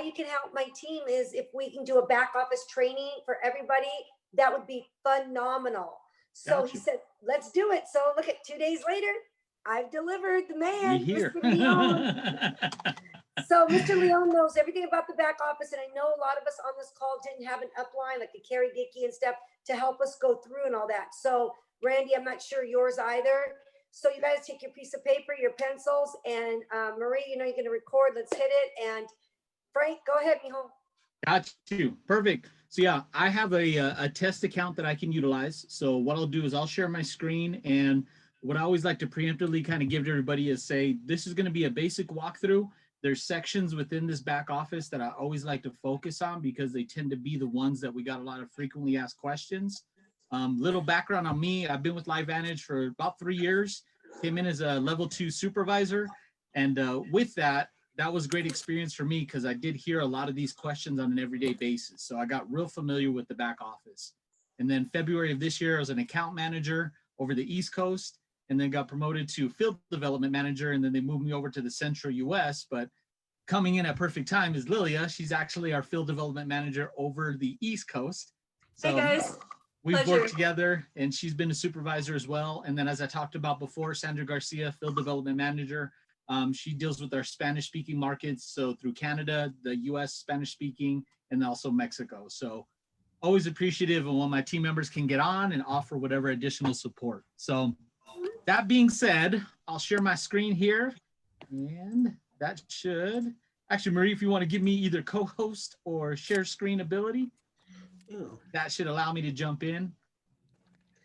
you can help my team is if we can do a back office training for everybody, that would be phenomenal. So Gotcha. he said, let's do it. So look at 2 days later, I've delivered the We man, here. Mr. Leon. So Mr. Leon knows everything about the back office, and I know a lot of us on this call didn't have an upline like the Carrie Dickey and stuff to help us go through and all that. So Randy, I'm not sure yours either. So you guys take your piece of paper, your pencils, and Marie, you know you're going to record. Let's hit it. And Frank, go ahead, mijo. Got you. Perfect. So yeah, I have a test account that I can utilize. So what I'll do is I'll share my screen, and what I always like to preemptively kind of give to everybody is say, this is going to be a basic walkthrough. There's sections within this back office that I always like to focus on because they tend to be the ones that we got a lot of frequently asked questions. Little background on me, I've been with LiveVantage for about 3 years, came in as a level 2 supervisor. And with that was a great experience for me because I did hear a lot of these questions on an everyday basis. So I got real familiar with the back office. And then February of this year, I was an account manager over the East Coast, and then got promoted to field development manager. And then they moved me over to the Central US, but coming in at perfect time is Lilia. She's actually our field development manager over the East Coast. So hey guys. we've Pleasure. worked together, and she's been a supervisor as well. And then as I talked about before, Sandra Garcia, field development manager. She deals with our Spanish speaking markets. So through Canada, the US Spanish speaking, and also Mexico. So always appreciative of when my team members can get on and offer whatever additional support. So that being said, I'll share my screen here, and that should, actually, Marie, if you want to give me either co-host or share screen ability, that should allow me to jump in.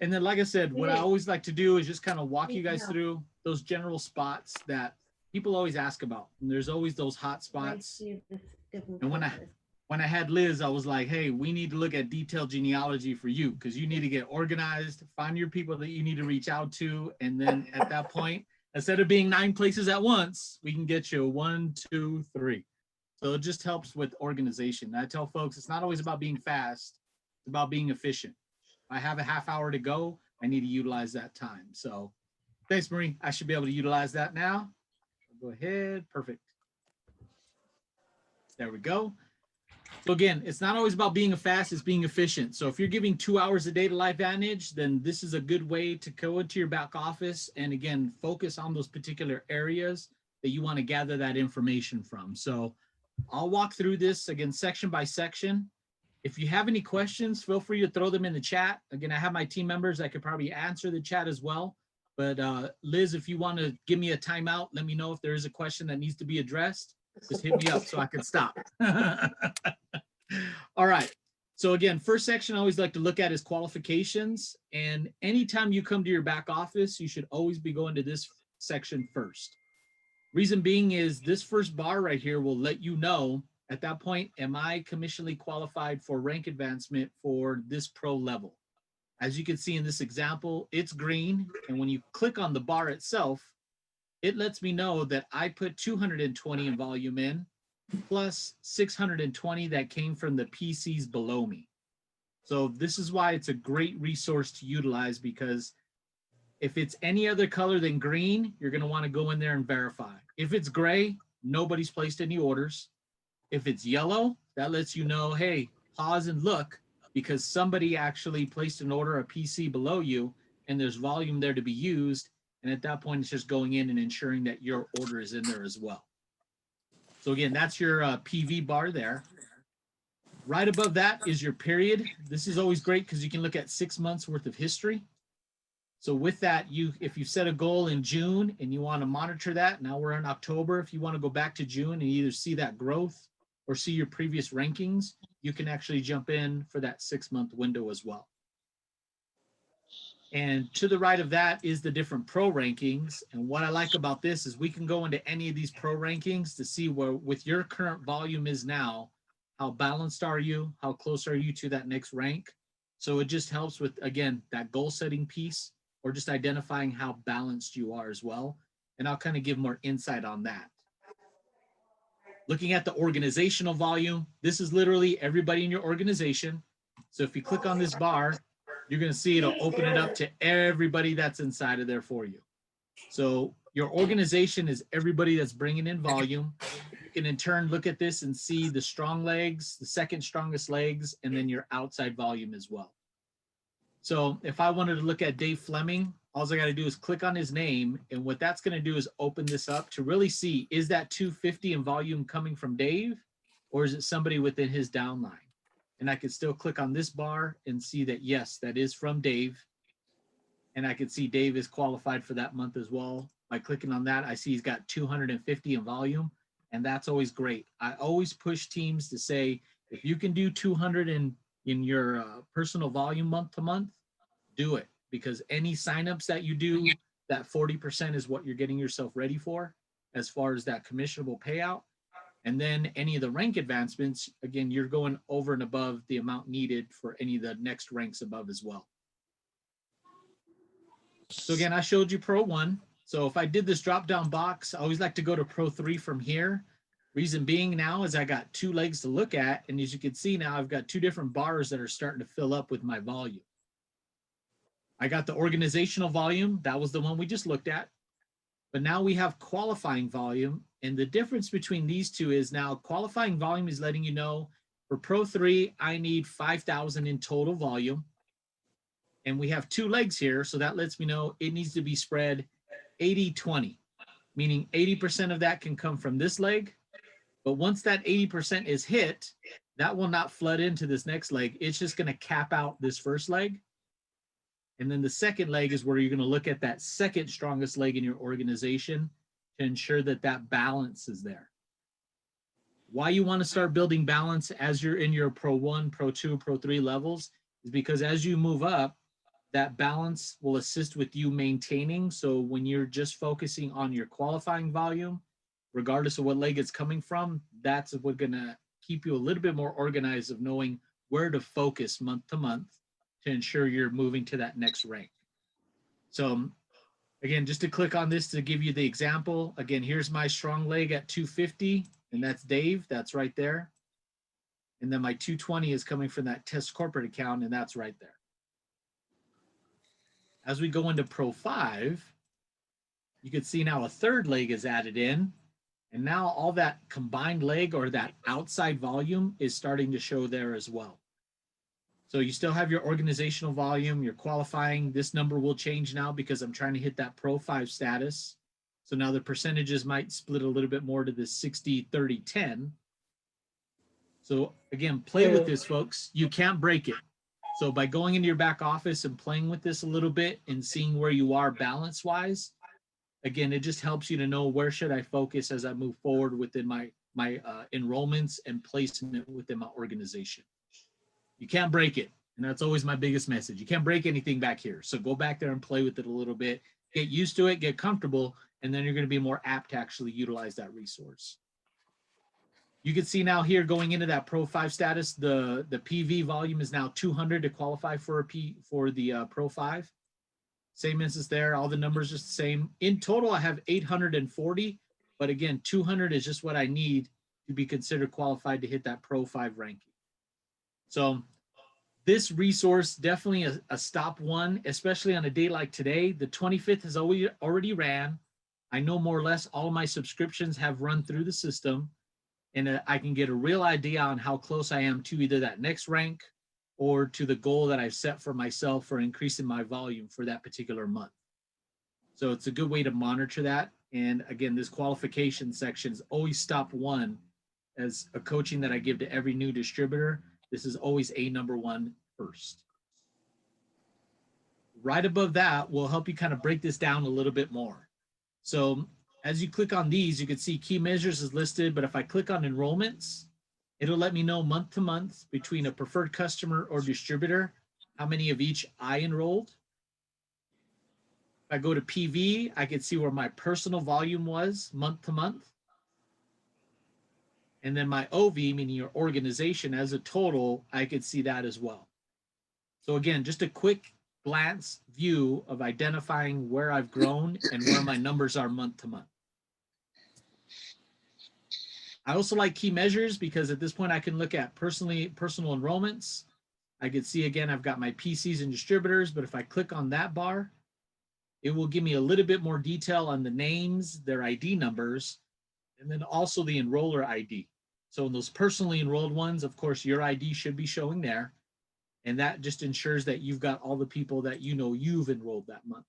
And then, like I said, what I always like to do is just kind of walk you guys through those general spots that people always ask about. And there's always those hot spots. And when I had Liz, I was like, hey, we need to look at detailed genealogy for you because you need to get organized, find your people that you need to reach out to. And then at that point, instead of being 9 places at once, we can get you 1, 2, 3. So it just helps with organization. I tell folks, it's not always about being fast, it's about being efficient. If I have a half hour to go, I need to utilize that time. So thanks, Marie. I should be able to utilize that now. Go ahead. Perfect. There we go. So again, it's not always about being fast, it's being efficient. So if you're giving 2 hours a day to LiveVantage, then this is a good way to go into your back office and again, focus on those particular areas that you want to gather that information from. So I'll walk through this again, section by section. If you have any questions, feel free to throw them in the chat. Again, I have my team members that could probably answer the chat as well. But Liz, if you want to give me a timeout, let me know if there is a question that needs to be addressed. Just hit me up so I can stop. All right. So again, first section I always like to look at is qualifications. And anytime you come to your back office, you should always be going to this section first. Reason being is this first bar right here will let you know at that point, am I commissionally qualified for rank advancement for this pro level? As you can see in this example, it's green. And when you click on the bar itself, it lets me know that I put 220 in volume in, plus 620 that came from the PCs below me. So this is why it's a great resource to utilize, because if it's any other color than green, you're going to want to go in there and verify. If it's gray, nobody's placed any orders. If it's yellow, that lets you know, hey, pause and look, because somebody actually placed an order, a PC below you, and there's volume there to be used. And at that point, it's just going in and ensuring that your order is in there as well. So again, that's your PV bar there. Right above that is your period. This is always great because you can look at 6 months worth of history. So with that, if you set a goal in June and you want to monitor that, now we're in October, if you want to go back to June and either see that growth or see your previous rankings, you can actually jump in for that 6-month window as well. And to the right of that is the different pro rankings. And what I like about this is we can go into any of these pro rankings to see where with your current volume is now, how balanced are you? How close are you to that next rank? So it just helps with, again, that goal setting piece, or just identifying how balanced you are as well. And I'll kind of give more insight on that. Looking at the organizational volume, this is literally everybody in your organization. So if you click on this bar, you're going to see it'll open it up to everybody that's inside of there for you. So your organization is everybody that's bringing in volume. You can in turn look at this and see the strong legs, the second strongest legs, and then your outside volume as well. So if I wanted to look at Dave Fleming, all I got to do is click on his name. And what that's going to do is open this up to really see, is that 250 in volume coming from Dave, or is it somebody within his downline? And I could still click on this bar and see that, yes, that is from Dave. And I can see Dave is qualified for that month as well. By clicking on that, I see he's got 250 in volume, and that's always great. I always push teams to say, if you can do 200 in your personal volume month to month, do it, because any signups that you do, that 40% is what you're getting yourself ready for as far as that commissionable payout. And then any of the rank advancements, again, you're going over and above the amount needed for any of the next ranks above as well. So again, I showed you Pro 1. So if I did this drop down box, I always like to go to Pro 3 from here. Reason being now is I got 2 legs to look at. And as you can see now, I've got 2 different bars that are starting to fill up with my volume. I got the organizational volume. That was the one we just looked at. But now we have qualifying volume. And the difference between these two is now qualifying volume is letting you know for Pro 3, I need 5,000 in total volume. And we have 2 legs here. So that lets me know it needs to be spread 80-20, meaning 80% of that can come from this leg. But once that 80% is hit, that will not flood into this next leg. It's just going to cap out this first leg. And then the second leg is where you're going to look at that second strongest leg in your organization to ensure that that balance is there. Why you want to start building balance as you're in your Pro 1, Pro 2, Pro 3 levels is because as you move up, that balance will assist with you maintaining. So when you're just focusing on your qualifying volume, regardless of what leg it's coming from, that's what's going to keep you a little bit more organized of knowing where to focus month to month to ensure you're moving to that next rank. So again, just to click on this to give you the example, again, here's my strong leg at 250, and that's Dave, that's right there. And then my 220 is coming from that test corporate account, and that's right there. As we go into Pro 5, you can see now a third leg is added in, and now all that combined leg or that outside volume is starting to show there as well. So you still have your organizational volume, your qualifying. This number will change now because I'm trying to hit that Pro 5 status. So now the percentages might split a little bit more to the 60-30-10. So again, play with this, folks. You can't break it. So by going into your back office and playing with this a little bit and seeing where you are balance-wise, again, it just helps you to know where should I focus as I move forward within my enrollments and placement within my organization. You can't break it. And that's always my biggest message. You can't break anything back here. So go back there and play with it a little bit, get used to it, get comfortable, and then you're going to be more apt to actually utilize that resource. You can see now here going into that Pro 5 status, the PV volume is now 200 to qualify for the Pro 5. Same instance there. All the numbers are the same. In total, I have 840, but again, 200 is just what I need to be considered qualified to hit that Pro 5 ranking. So this resource, definitely a stop one, especially on a day like today. The 25th has already ran. I know more or less all my subscriptions have run through the system, and I can get a real idea on how close I am to either that next rank or to the goal that I've set for myself for increasing my volume for that particular month. So it's a good way to monitor that. And again, this qualification section is always stop one. As a coaching that I give to every new distributor, this is always a number one first. Right above that will help you kind of break this down a little bit more. So as you click on these, you can see key measures is listed, but if I click on enrollments, it'll let me know month to month between a preferred customer or distributor, how many of each I enrolled. If I go to PV, I can see where my personal volume was month to month. And then my OV, meaning your organization as a total, I could see that as well. So again, just a quick glance view of identifying where I've grown and where my numbers are month to month. I also like key measures because at this point I can look at personal enrollments. I can see again, I've got my PCs and distributors, but if I click on that bar, it will give me a little bit more detail on the names, their ID numbers, And then also the enroller ID. So in those personally enrolled ones, of course, your ID should be showing there. And that just ensures that you've got all the people that you know you've enrolled that month.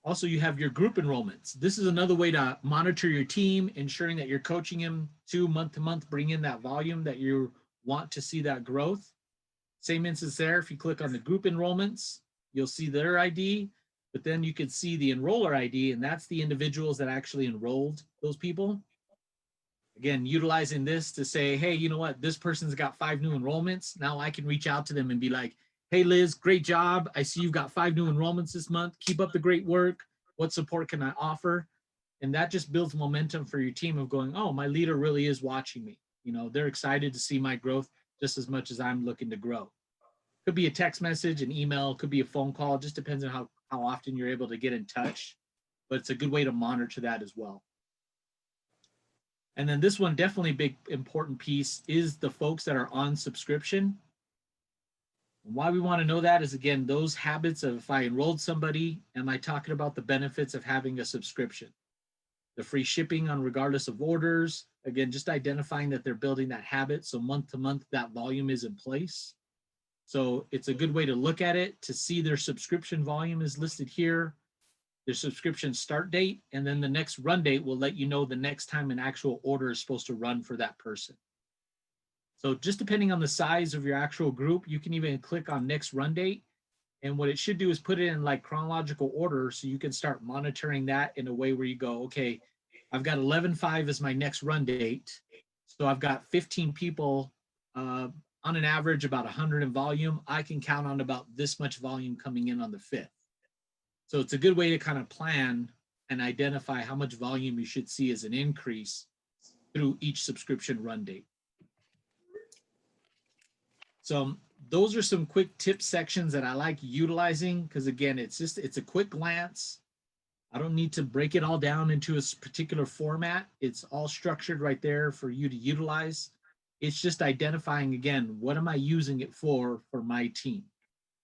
Also, you have your group enrollments. This is another way to monitor your team, ensuring that you're coaching them to month, bring in that volume that you want to see that growth. Same instance there. If you click on the group enrollments, you'll see their ID, but then you can see the enroller ID, and that's the individuals that actually enrolled those people. Again, utilizing this to say, hey, you know what? This person's got 5 new enrollments. Now I can reach out to them and be like, hey, Liz, great job. I see you've got 5 new enrollments this month. Keep up the great work. What support can I offer? And that just builds momentum for your team of going, oh, my leader really is watching me. You know, they're excited to see my growth just as much as I'm looking to grow. Could be a text message, an email, could be a phone call. Just depends on how often you're able to get in touch. But it's a good way to monitor that as well. And then this one, definitely big important piece is the folks that are on subscription. And why we want to know that is, again, those habits of if I enrolled somebody, am I talking about the benefits of having a subscription? The free shipping on regardless of orders. Again, just identifying that they're building that habit. So month to month, that volume is in place. So it's a good way to look at it, to see their subscription volume is listed here, their subscription start date, and then the next run date will let you know the next time an actual order is supposed to run for that person. So just depending on the size of your actual group, you can even click on next run date. And what it should do is put it in like chronological order so you can start monitoring that in a way where you go, okay, I've got 11/5 as my next run date. So I've got 15 people on an average about 100 in volume. I can count on about this much volume coming in on the 5th. So it's a good way to kind of plan and identify how much volume you should see as an increase through each subscription run date. So those are some quick tip sections that I like utilizing because, again, it's a quick glance. I don't need to break it all down into a particular format. It's all structured right there for you to utilize. It's just identifying, again, what am I using it for my team?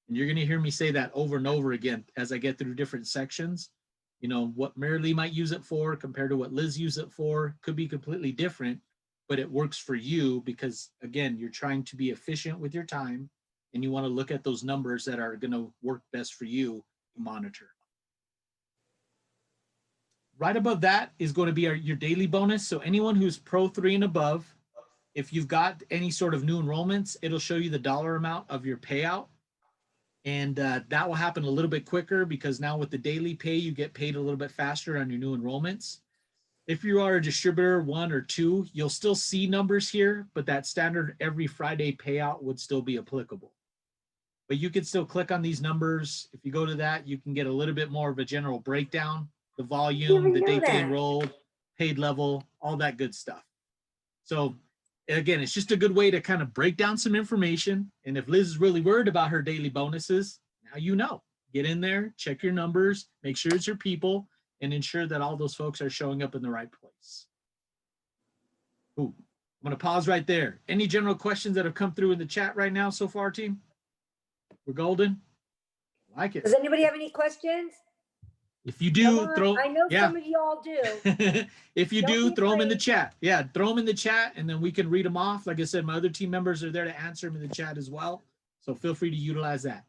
And you're going to hear me say that over and over again as I get through different sections. You know, what Marilee might use it for compared to what Liz used it for could be completely different, but it works for you because, again, you're trying to be efficient with your time and you want to look at those numbers that are going to work best for you to monitor. Right above that is going to be your daily bonus. So anyone who's Pro 3 and above, if you've got any sort of new enrollments, it'll show you the dollar amount of your payout. And that will happen a little bit quicker because now with the daily pay, you get paid a little bit faster on your new enrollments. If you are a distributor 1 or 2, you'll still see numbers here, but that standard every Friday payout would still be applicable. But you can still click on these numbers. If you go to that, you can get a little bit more of a general breakdown, the volume, the date they enrolled, paid level, all that good stuff. So again, it's just a good way to kind of break down some information. And if Liz is really worried about her daily bonuses, now you know. Get in there, check your numbers, make sure it's your people, and ensure that all those folks are showing up in the right place. Ooh, I'm going to pause right there. Any general questions that have come through in the chat right now so far, team? We're golden. I like it. Does anybody have any questions? If you do, I know some of you all do. If you do, throw them in the chat. Yeah, throw them in the chat and then we can read them off. Like I said, my other team members are there to answer them in the chat as well. So feel free to utilize that.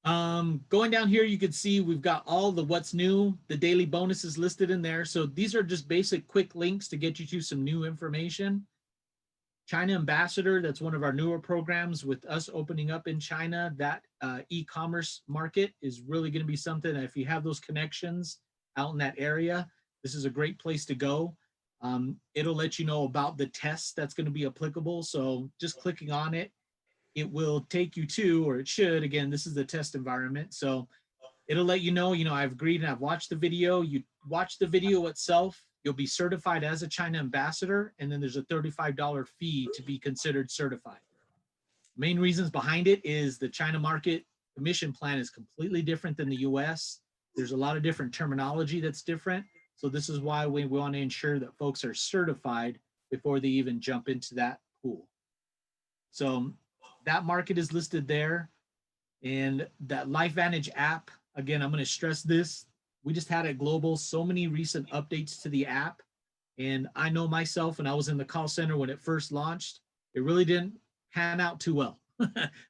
Going down here, you can see we've got all the what's new, the daily bonuses listed in there. So these are just basic quick links to get you to some new information. China Ambassador, that's one of our newer programs with us opening up in China. That e-commerce market is really going to be something that if you have those connections out in that area, this is a great place to go. It'll let you know about the tests that's going to be applicable. So just clicking on it, it will take you to, or it should, again, this is the test environment. So it'll let you know, I've agreed and I've watched the video. You watch the video itself, you'll be certified as a China Ambassador, and then there's a $35 fee to be considered certified. Main reasons behind it is the China market commission plan is completely different than the US. There's a lot of different terminology that's different. So this is why we want to ensure that folks are certified before they even jump into that pool. So that market is listed there. And that LifeVantage app, again, I'm going to stress this. we just had at Global so many recent updates to the app. And I know myself, when I was in the call center when it first launched, it really didn't pan out too well.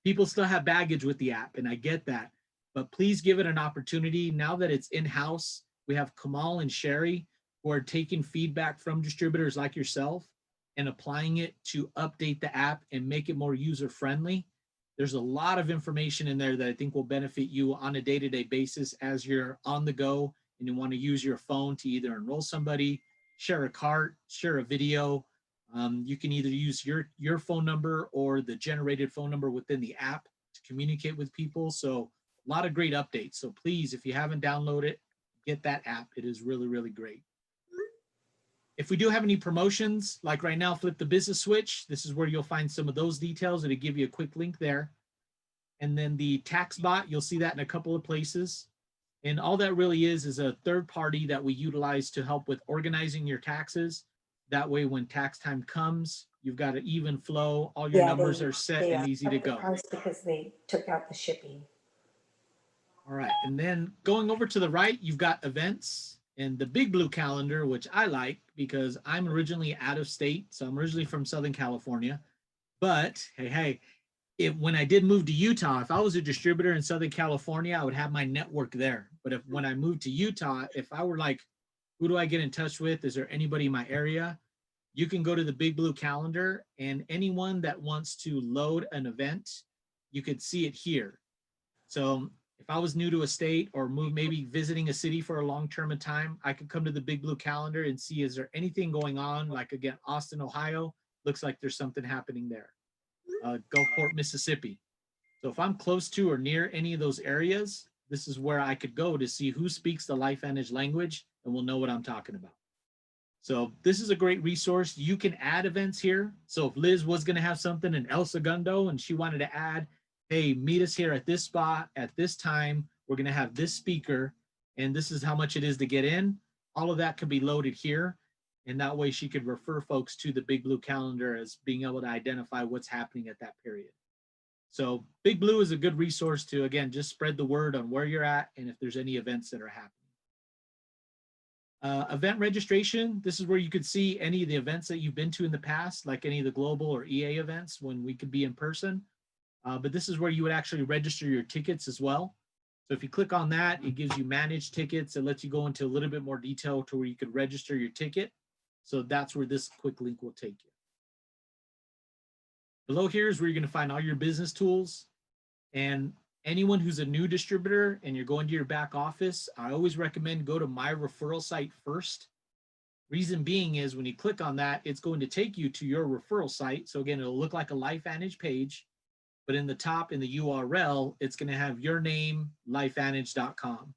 People still have baggage with the app, and I get that. But please give it an opportunity. Now that it's in-house, we have Kamal and Sherry who are taking feedback from distributors like yourself and applying it to update the app and make it more user-friendly. There's a lot of information in there that I think will benefit you on a day-to-day basis as you're on the go and you want to use your phone to either enroll somebody, share a cart, share a video. You can either use your phone number or the generated phone number within the app to communicate with people. So a lot of great updates. So please, if you haven't downloaded it, get that app. It is really, really great. If we do have any promotions, like right now, Flip the Business Switch, this is where you'll find some of those details. It'll give you a quick link there. And then the tax bot, you'll see that in a couple of places. And all that really is a third party that we utilize to help with organizing your taxes. That way, when tax time comes, you've got an even flow. All your numbers are set and easy to go. Because they took out the shipping. All right. And then going over to the right, you've got events and the Big Blue calendar, which I like because I'm originally out of state. So I'm originally from Southern California. But hey, when I did move to Utah, if I was a distributor in Southern California, I would have my network there. But when I moved to Utah, if I were like, who do I get in touch with? Is there anybody in my area? You can go to the Big Blue calendar, and anyone that wants to load an event, you could see it here. So if I was new to a state or maybe visiting a city for a long term of time, I could come to the Big Blue calendar and see, is there anything going on? Like again, Austin, Ohio, looks like there's something happening there. Gulfport, Mississippi. So if I'm close to or near any of those areas, this is where I could go to see who speaks the LifeVantage language, and we'll know what I'm talking about. So this is a great resource. You can add events here. So if Liz was going to have something in El Segundo and she wanted to add, hey, meet us here at this spot at this time, we're going to have this speaker, and this is how much it is to get in. All of that could be loaded here. And that way she could refer folks to the Big Blue calendar as being able to identify what's happening at that period. So Big Blue is a good resource to, again, just spread the word on where you're at and if there's any events that are happening. Event registration, this is where you could see any of the events that you've been to in the past, like any of the global or EA events when we could be in person. But this is where you would actually register your tickets as well. So if you click on that, it gives you managed tickets. It lets you go into a little bit more detail to where you could register your ticket. So that's where this quick link will take you. Below here is where you're going to find all your business tools. And anyone who's a new distributor and you're going to your back office, I always recommend go to my referral site first. Reason being is when you click on that, it's going to take you to your referral site. So again, it'll look like a LifeVantage page, but in the top in the URL, it's going to have your name, lifevantage.com.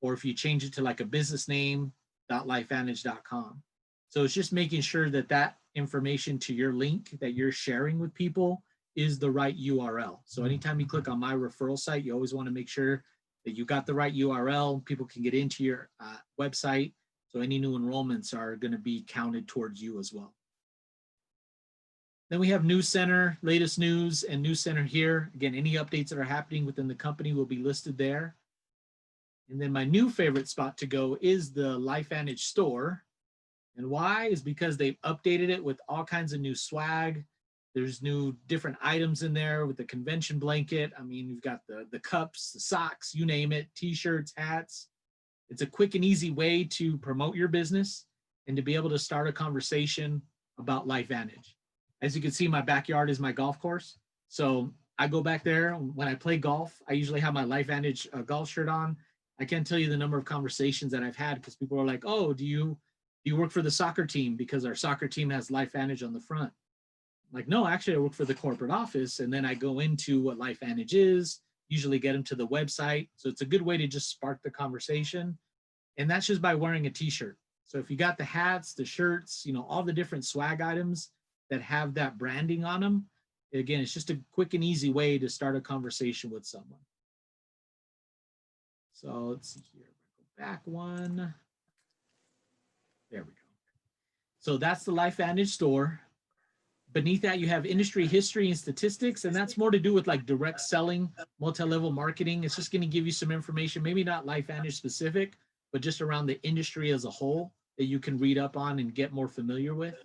Or if you change it to like a business name, .lifevantage.com. So it's just making sure that that information to your link that you're sharing with people is the right URL. So anytime you click on my referral site, you always want to make sure that you got the right URL. People can get into your website. So any new enrollments are going to be counted towards you as well. Then we have News Center, latest news, and News Center here. Again, any updates that are happening within the company will be listed there. And then my new favorite spot to go is the LifeVantage store. And why is because they've updated it with all kinds of new swag. There's new different items in there with the convention blanket. I mean, you've got the cups, the socks, you name it, t-shirts, hats. It's a quick and easy way to promote your business and to be able to start a conversation about LifeVantage. As you can see, my backyard is my golf course. So I go back there when I play golf. I usually have my LifeVantage golf shirt on. I can't tell you the number of conversations that I've had because people are like, oh, do you work for the soccer team because our soccer team has LifeVantage on the front? I'm like, no, actually I work for the corporate office. And then I go into what LifeVantage is, usually get them to the website. So it's a good way to just spark the conversation. And that's just by wearing a t-shirt. So if you got the hats, the shirts, you know, all the different swag items that have that branding on them, again, it's just a quick and easy way to start a conversation with someone. So let's see here, go back one. There we go. So that's the LifeVantage store. Beneath that, you have industry history and statistics, and that's more to do with like direct selling, multi-level marketing. It's just going to give you some information, maybe not LifeVantage specific, but just around the industry as a whole that you can read up on and get more familiar with.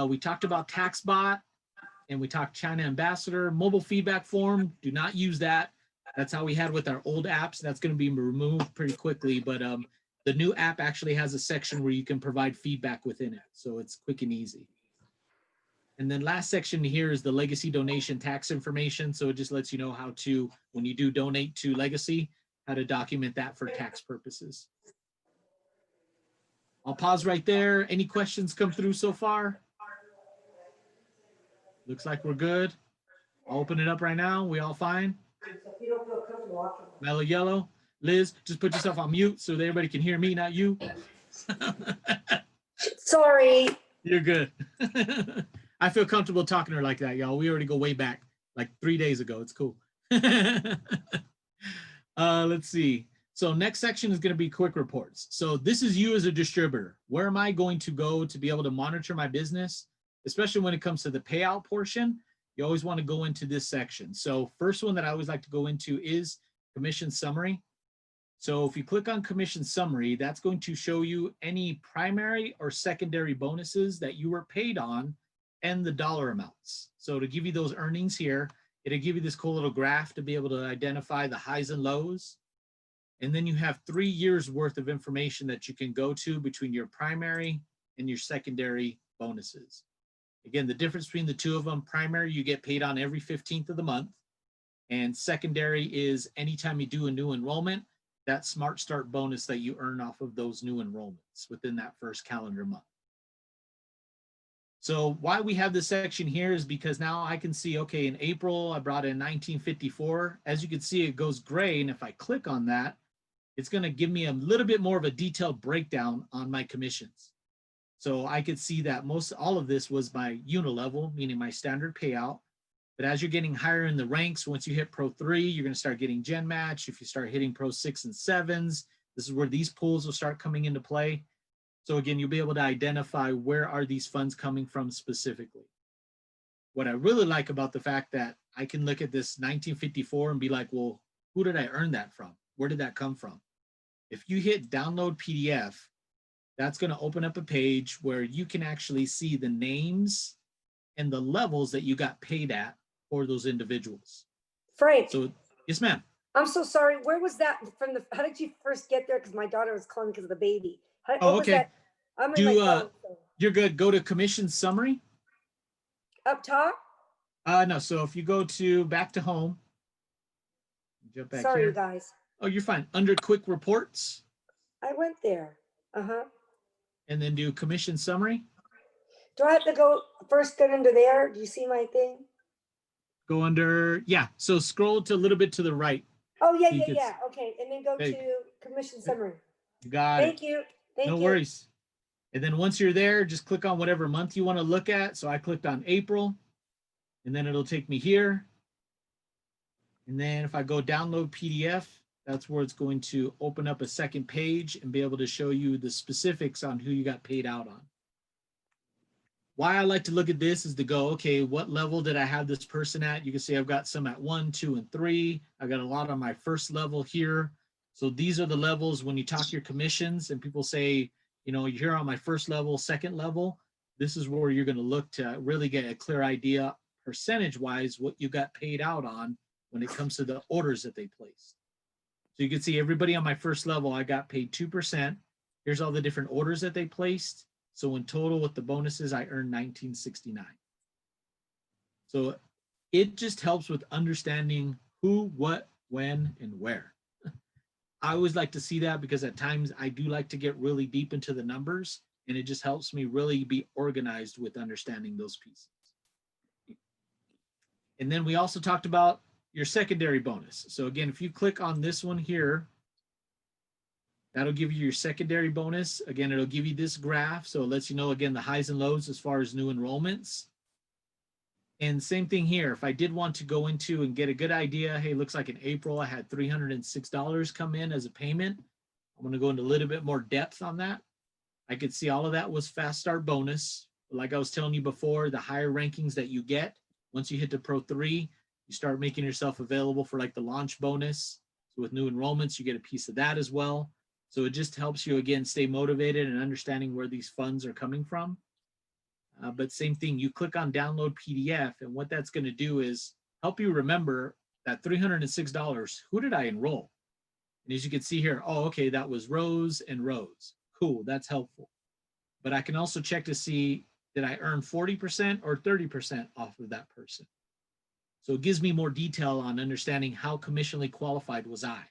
We talked about TaxBot, and we talked China Ambassador. Mobile feedback form, do not use that. That's how we had with our old apps. That's going to be removed pretty quickly, but the new app actually has a section where you can provide feedback within it. So it's quick and easy. And then last section here is the legacy donation tax information. So it just lets you know how to, when you do donate to legacy, how to document that for tax purposes. I'll pause right there. Any questions come through so far? Looks like we're good. I'll open it up right now. We all fine? Mellow yellow. Liz, just put yourself on mute so that everybody can hear me, not you. Sorry. You're good. I feel comfortable talking to her like that, y'all. We already go way back, like 3 days ago. It's cool. Let's see. So next section is going to be quick reports. So this is you as a distributor. Where am I going to go to be able to monitor my business? Especially when it comes to the payout portion, you always want to go into this section. So first one that I always like to go into is commission summary. So if you click on commission summary, that's going to show you any primary or secondary bonuses that you were paid on and the dollar amounts. So to give you those earnings here, it'll give you this cool little graph to be able to identify the highs and lows. And then you have 3 years worth of information that you can go to between your primary and your secondary bonuses. Again, the difference between the two of them, primary, you get paid on every 15th of the month. And secondary is anytime you do a new enrollment, that Smart Start bonus that you earn off of those new enrollments within that first calendar month. So why we have this section here is because now I can see, okay, in April, I brought in 1954. As you can see, it goes gray. And if I click on that, it's going to give me a little bit more of a detailed breakdown on my commissions. So I could see that all of this was my unilevel, meaning my standard payout. But as you're getting higher in the ranks, once you hit Pro 3, you're going to start getting Gen Match. If you start hitting Pro 6 and 7s, this is where these pools will start coming into play. So again, you'll be able to identify where are these funds coming from specifically. What I really like about the fact that I can look at this 1954 and be like, well, who did I earn that from? Where did that come from? If you hit download PDF, that's going to open up a page where you can actually see the names and the levels that you got paid at for those individuals. Frank. So, yes, ma'am. I'm so sorry. Where was that from? How did you first get there? Because my daughter was calling because of the baby. Oh, okay. I'm in my phone, so. You're good. Go to commission summary. Up top? No. So if you go to back to home, jump back Sorry, here. you guys. Oh, you're fine. Under quick reports. I went there. Uh-huh. And then do commission summary. Do I have to go first get under there? Do you see my thing? Go under, yeah. So scroll to a little bit to the right. Oh, yeah, yeah. Okay. And then go to commission summary. You got it. Thank you. Thank you. No worries. And then once you're there, just click on whatever month you want to look at. So I clicked on April, and then it'll take me here. And then if I go download PDF, that's where it's going to open up a second page and be able to show you the specifics on who you got paid out on. Why I like to look at this is to go, okay, what level did I have this person at? You can see I've got some at 1, 2, and 3. I got a lot on my first level here. So these are the levels when you talk your commissions and people say, you know, you're here on my first level, second level. This is where you're going to look to really get a clear idea percentage-wise what you got paid out on when it comes to the orders that they placed. So you can see everybody on my first level, I got paid 2%. Here's all the different orders that they placed. So in total with the bonuses, I earned $19.69. So it just helps with understanding who, what, when, and where. I always like to see that because at times I do like to get really deep into the numbers, and it just helps me really be organized with understanding those pieces. And then we also talked about your secondary bonus. So again, if you click on this one here, that'll give you your secondary bonus. Again, it'll give you this graph. So it lets you know, again, the highs and lows as far as new enrollments. And same thing here. If I did want to go into and get a good idea, hey, looks like in April, I had $306 come in as a payment. I'm going to go into a little bit more depth on that. I could see all of that was Fast Start bonus. But like I was telling you before, the higher rankings that you get, once you hit the Pro 3, you start making yourself available for like the launch bonus. So with new enrollments, you get a piece of that as well. So it just helps you, again, stay motivated and understanding where these funds are coming from. But same thing, you click on download PDF, and what that's going to do is help you remember that $306, who did I enroll? And as you can see here, oh, okay, that was Rose and Rose. Cool, that's helpful. But I can also check to see, did I earn 40% or 30% off of that person? So it gives me more detail on understanding how commissionally qualified was I.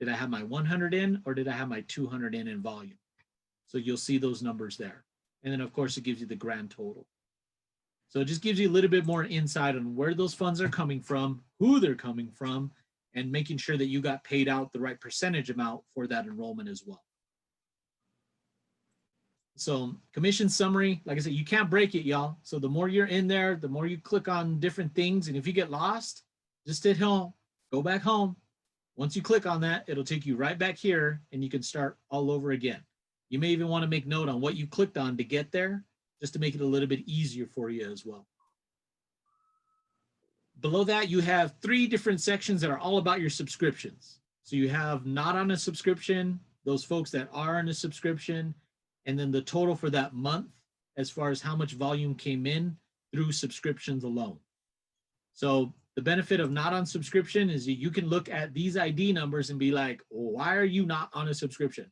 Did I have my 100 in or did I have my 200 in volume? So you'll see those numbers there. And then of course it gives you the grand total. So it just gives you a little bit more insight on where those funds are coming from, who they're coming from, and making sure that you got paid out the right percentage amount for that enrollment as well. So commission summary, like I said, you can't break it, y'all. So the more you're in there, the more you click on different things. And if you get lost, just hit home, go back home. Once you click on that, it'll take you right back here and you can start all over again. You may even want to make note on what you clicked on to get there, just to make it a little bit easier for you as well. Below that, you have 3 different sections that are all about your subscriptions. So you have not on a subscription, those folks that are on a subscription, and then the total for that month as far as how much volume came in through subscriptions alone. So the benefit of not on subscription is you can look at these ID numbers and be like, why are you not on a subscription?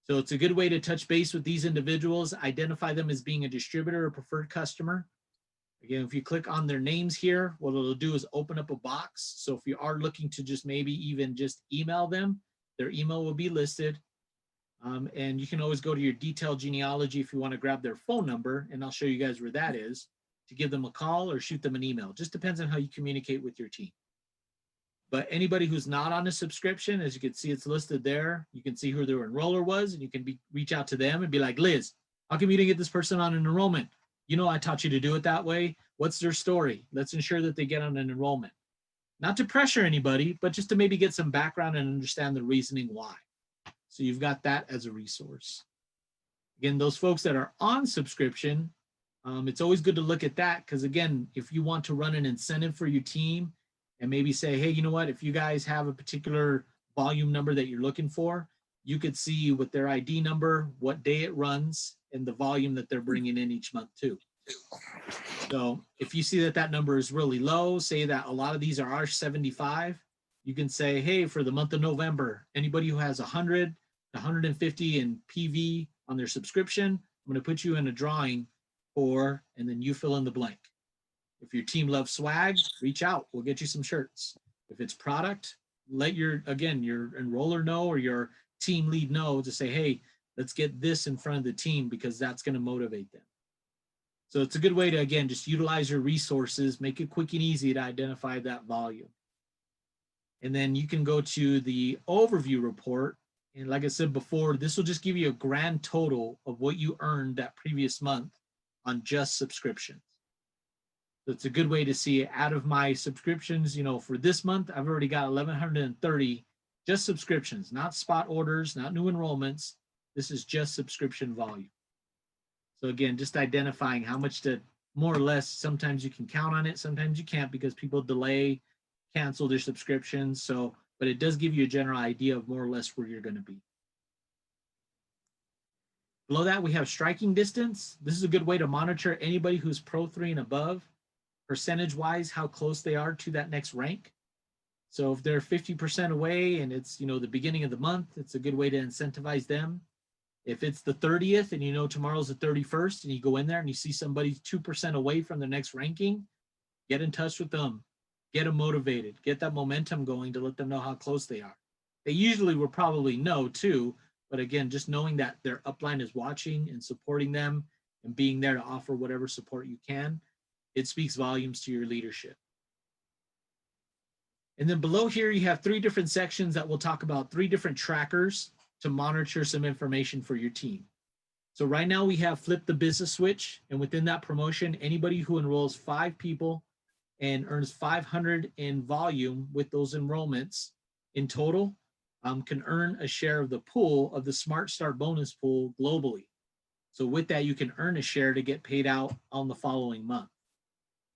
So it's a good way to touch base with these individuals, identify them as being a distributor or preferred customer. Again, if you click on their names here, what it'll do is open up a box. So if you are looking to just maybe even just email them, their email will be listed. And you can always go to your detailed genealogy if you want to grab their phone number, and I'll show you guys where that is, to give them a call or shoot them an email. Just depends on how you communicate with your team. But anybody who's not on a subscription, as you can see, it's listed there. You can see who their enroller was, and you can reach out to them and be like, Liz, how come you didn't get this person on an enrollment? You know, I taught you to do it that way. What's their story? Let's ensure that they get on an enrollment. Not to pressure anybody, but just to maybe get some background and understand the reasoning why. So you've got that as a resource. Again, those folks that are on subscription, it's always good to look at that, because again, if you want to run an incentive for your team and maybe say, hey, you know what, if you guys have a particular volume number that you're looking for, you could see with their ID number, what day it runs and the volume that they're bringing in each month too. So if you see that that number is really low, say that a lot of these are R75, you can say, hey, for the month of November, anybody who has 100 to 150 in PV on their subscription, I'm going to put you in a drawing for, and then you fill in the blank. If your team loves swag, reach out. We'll get you some shirts. If it's product, let your enroller know or your team lead know to say, hey, let's get this in front of the team, because that's going to motivate them. So it's a good way to, again, just utilize your resources, make it quick and easy to identify that volume. And then you can go to the overview report. And like I said before, this will just give you a grand total of what you earned that previous month on just subscriptions. So it's a good way to see, out of my subscriptions, you know, for this month, I've already got 1,130 just subscriptions, not spot orders, not new enrollments. This is just subscription volume. So again, just identifying how much to, more or less, sometimes you can count on it, sometimes you can't, because people delay, cancel their subscriptions. So, but it does give you a general idea of more or less where you're going to be. Below that, we have striking distance. This is a good way to monitor anybody who's Pro 3 and above, percentage-wise, how close they are to that next rank. So if they're 50% away and it's, you know, the beginning of the month, it's a good way to incentivize them. If it's the 30th and you know tomorrow's the 31st and you go in there and you see somebody 2% away from their next ranking, get in touch with them, get them motivated, get that momentum going to let them know how close they are. They usually will probably know too, but again, just knowing that their upline is watching and supporting them and being there to offer whatever support you can, it speaks volumes to your leadership. And then below here, you have 3 different sections that will talk about 3 different trackers to monitor some information for your team. So right now we have Flip the Business Switch, and within that promotion, anybody who enrolls 5 people and earns 500 in volume with those enrollments in total can earn a share of the pool of the Smart Start bonus pool globally. So with that, you can earn a share to get paid out on the following month.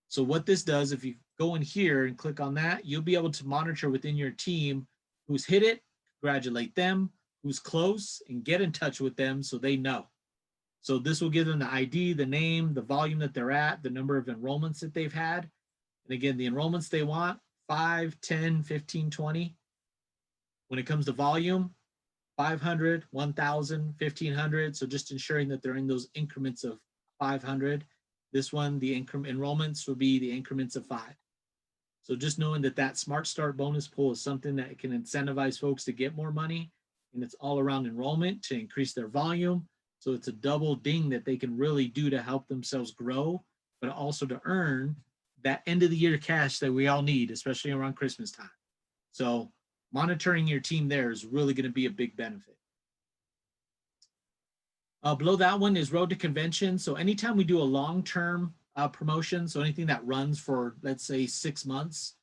So what this does, if you go in here and click on that, you'll be able to monitor within your team who's hit it, congratulate them, who's close and get in touch with them so they know. So this will give them the ID, the name, the volume that they're at, the number of enrollments that they've had. And again, the enrollments they want, 5, 10, 15, 20. When it comes to volume, 500, 1,000, 1,500. So just ensuring that they're in those increments of 500. This one, the enrollments will be the increments of 5. So just knowing that that Smart Start bonus pool is something that can incentivize folks to get more money, and it's all around enrollment to increase their volume. So it's a double ding that they can really do to help themselves grow, but also to earn that end of the year cash that we all need, especially around Christmas time. So monitoring your team there is really going to be a big benefit. Below that one is Road to Convention. So anytime we do a long-term promotion, so anything that runs for, let's say, 6 months,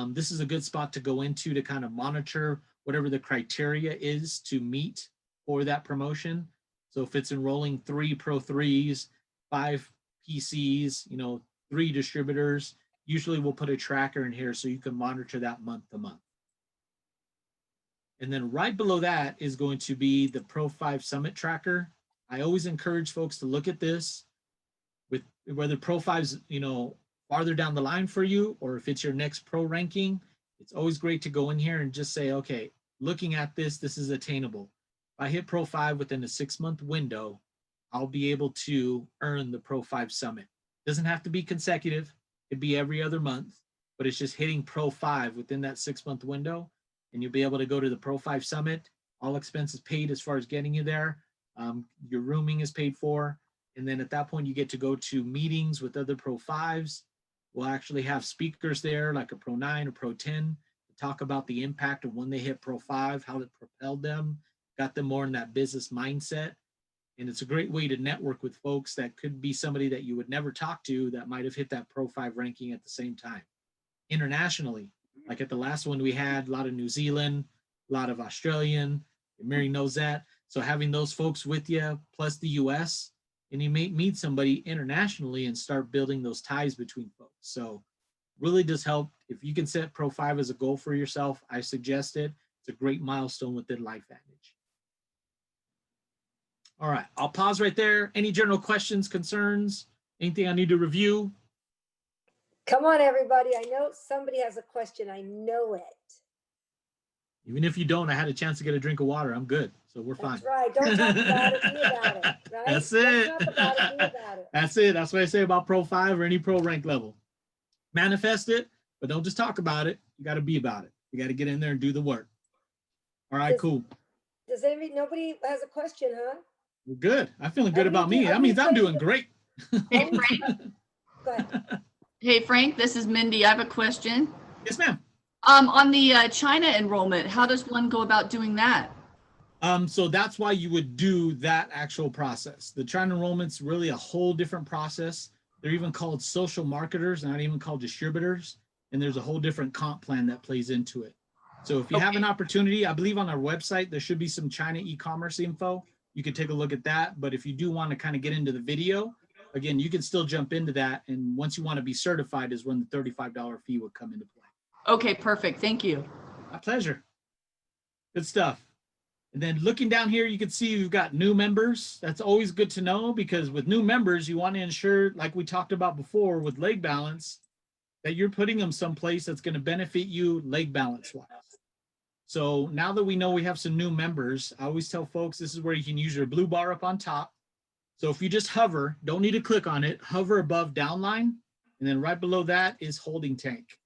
this is a good spot to go into to kind of monitor whatever the criteria is to meet for that promotion. So if it's enrolling 3 Pro 3s, 5 PCs, 3 distributors, usually we'll put a tracker in here so you can monitor that month to month. And then right below that is going to be the Pro 5 Summit tracker. I always encourage folks to look at this with whether Pro 5's, farther down the line for you, or if it's your next pro ranking. It's always great to go in here and just say, okay, looking at this, this is attainable. If I hit Pro 5 within a 6-month window, I'll be able to earn the Pro 5 Summit. Doesn't have to be consecutive. It'd be every other month, but it's just hitting Pro 5 within that 6-month window. And you'll be able to go to the Pro 5 Summit, all expenses paid as far as getting you there. Your rooming is paid for. And then at that point, you get to go to meetings with other Pro 5s. We'll actually have speakers there like a Pro 9 or Pro 10 to talk about the impact of when they hit Pro 5, how it propelled them, got them more in that business mindset. And it's a great way to network with folks that could be somebody that you would never talk to that might have hit that Pro 5 ranking at the same time. Internationally, like at the last one we had, a lot of New Zealand, a lot of Australian, Mary knows that. So having those folks with you, plus the US, and you may meet somebody internationally and start building those ties between folks. So really does help. If you can set Pro 5 as a goal for yourself, I suggest it. It's a great milestone within LifeVantage. All right, I'll pause right there. Any general questions, concerns, anything I need to review? Come on, everybody. I know somebody has a question. I know it. Even if you don't, I had a chance to get a drink of water. I'm good. So we're fine. That's right. Don't talk about it, be about it. Right? That's it. Don't talk about it, be about it. That's it. That's what I say about Pro 5 or any pro rank level. Manifest it, but don't just talk about it. You got to be about it. You got to get in there and do the work. All right, cool. Does nobody has a question, huh? We're good. I'm feeling good about me. That means I'm doing great. Hey, Frank. Go ahead. Hey, Frank, this is Mindy. I have a question. Yes, ma'am. On the China enrollment, how does one go about doing that? So that's why you would do that actual process. The China enrollment's really a whole different process. They're even called social marketers, not even called distributors. And there's a whole different comp plan that plays into it. So if you have an opportunity, I believe on our website, there should be some China e-commerce info. You can take a look at that. But if you do want to kind of get into the video, again, you can still jump into that. And once you want to be certified is when the $35 fee would come into play. Okay, perfect. Thank you. My pleasure. Good stuff. And then looking down here, you can see you've got new members. That's always good to know because with new members, you want to ensure, like we talked about before with leg balance, that you're putting them someplace that's going to benefit you leg balance wise. So now that we know we have some new members, I always tell folks this is where you can use your blue bar up on top. So if you just hover, don't need to click on it, hover above downline, and then right below that is holding tank.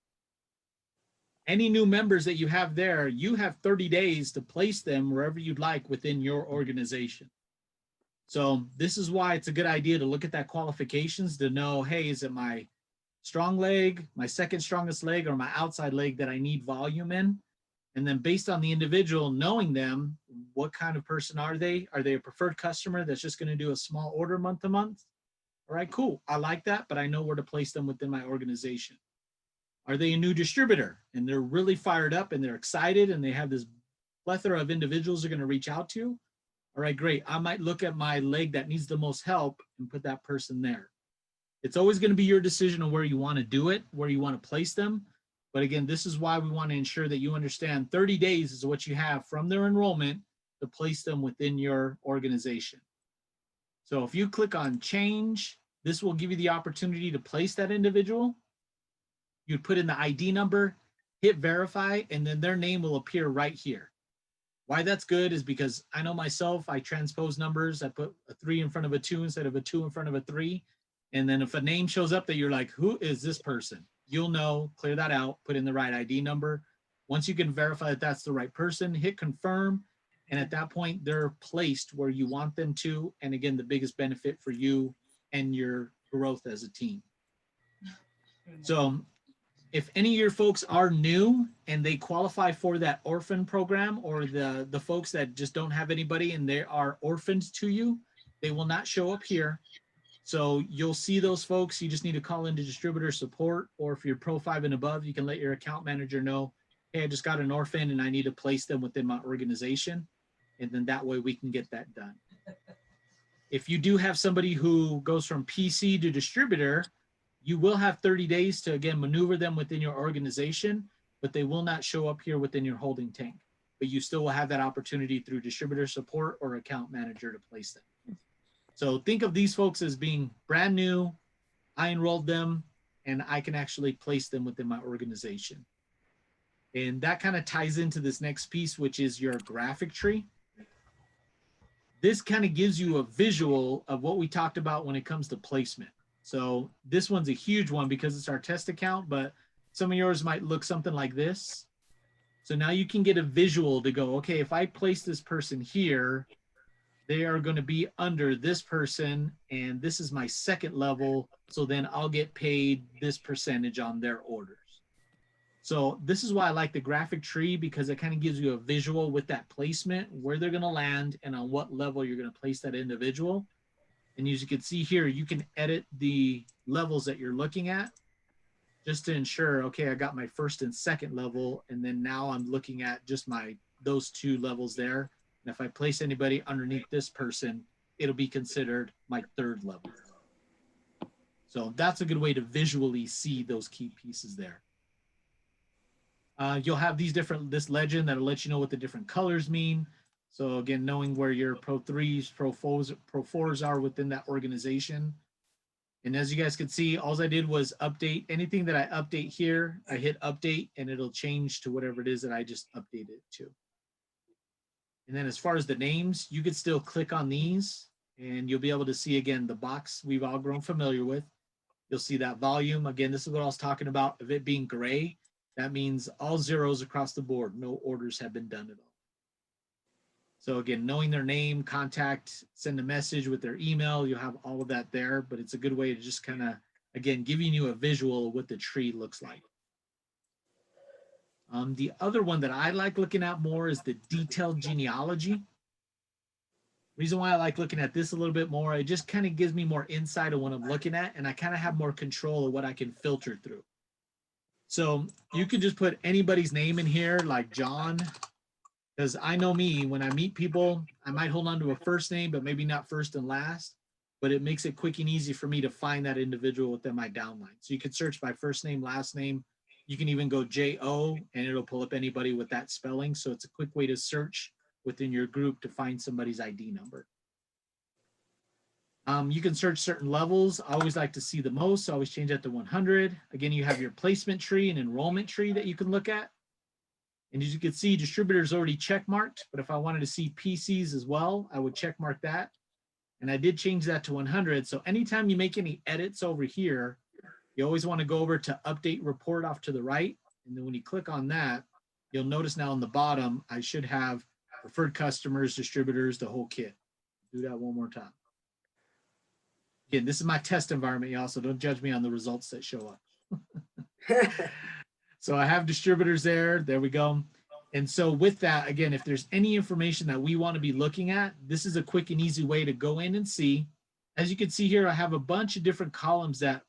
Any new members that you have there, you have 30 days to place them wherever you'd like within your organization. So this is why it's a good idea to look at that qualifications to know, hey, is it my strong leg, my second strongest leg, or my outside leg that I need volume in? And then based on the individual, knowing them, what kind of person are they? Are they a preferred customer that's just going to do a small order month to month? All right, cool. I like that, but I know where to place them within my organization. Are they a new distributor and they're really fired up and they're excited and they have this plethora of individuals they're going to reach out to? All right, great. I might look at my leg that needs the most help and put that person there. It's always going to be your decision on where you want to do it, where you want to place them. But again, this is why we want to ensure that you understand 30 days is what you have from their enrollment to place them within your organization. So if you click on change, this will give you the opportunity to place that individual. You'd put in the ID number, hit verify, and then their name will appear right here. Why that's good is because I know myself, I transpose numbers. I put a 3 in front of a 2 instead of a 2 in front of a 3. And then if a name shows up that you're like, who is this person? You'll know, clear that out, put in the right ID number. Once you can verify that that's the right person, hit confirm. And at that point, they're placed where you want them to. And again, the biggest benefit for you and your growth as a team. So if any of your folks are new and they qualify for that orphan program, or the folks that just don't have anybody and they are orphans to you, they will not show up here. So you'll see those folks. You just need to call into distributor support, or if you're Pro 5 and above, you can let your account manager know, hey, I just got an orphan and I need to place them within my organization. And then that way we can get that done. If you do have somebody who goes from PC to distributor, you will have 30 days to, again, maneuver them within your organization, but they will not show up here within your holding tank. But you still will have that opportunity through distributor support or account manager to place them. So think of these folks as being brand new. I enrolled them and I can actually place them within my organization. And that kind of ties into this next piece, which is your graphic tree. This kind of gives you a visual of what we talked about when it comes to placement. So this one's a huge one because it's our test account, but some of yours might look something like this. So now you can get a visual to go, okay, if I place this person here, they are going to be under this person, and this is my second level. So then I'll get paid this percentage on their orders. So this is why I like the graphic tree, because it kind of gives you a visual with that placement, where they're going to land and on what level you're going to place that individual. And as you can see here, you can edit the levels that you're looking at just to ensure, okay, I got my first and second level. And then now I'm looking at just those 2 levels there. And if I place anybody underneath this person, it'll be considered my 3rd level. So that's a good way to visually see those key pieces there. You'll have this legend that'll let you know what the different colors mean. So again, knowing where your Pro 3s, Pro 4s are within that organization. And as you guys can see, all I did was update anything that I update here. I hit update and it'll change to whatever it is that I just updated it to. And then as far as the names, you could still click on these and you'll be able to see, again, the box we've all grown familiar with. You'll see that volume. Again, this is what I was talking about of it being gray. That means all zeros across the board. No orders have been done at all. So again, knowing their name, contact, send a message with their email, you'll have all of that there, but it's a good way to just kind of, again, giving you a visual of what the tree looks like. The other one that I like looking at more is the detailed genealogy. Reason why I like looking at this a little bit more, it just kind of gives me more insight of what I'm looking at, and I kind of have more control of what I can filter through. So you could just put anybody's name in here, like John, because I know me, when I meet people, I might hold on to a first name, but maybe not first and last, but it makes it quick and easy for me to find that individual within my downline. So you could search by first name, last name. You can even go J-O and it'll pull up anybody with that spelling. So it's a quick way to search within your group to find somebody's ID number. You can search certain levels. I always like to see the most, so I always change that to 100. Again, you have your placement tree and enrollment tree that you can look at. And as you can see, distributors already check marked, but if I wanted to see PCs as well, I would check mark that. And I did change that to 100. So anytime you make any edits over here, you always want to go over to update report off to the right. And then when you click on that, you'll notice now on the bottom, I should have preferred customers, distributors, the whole kit. Do that one more time. Again, this is my test environment, y'all, so don't judge me on the results that show up. So I have distributors there. There we go. And so with that, again, if there's any information that we want to be looking at, this is a quick and easy way to go in and see. As you can see here, I have a bunch of different columns that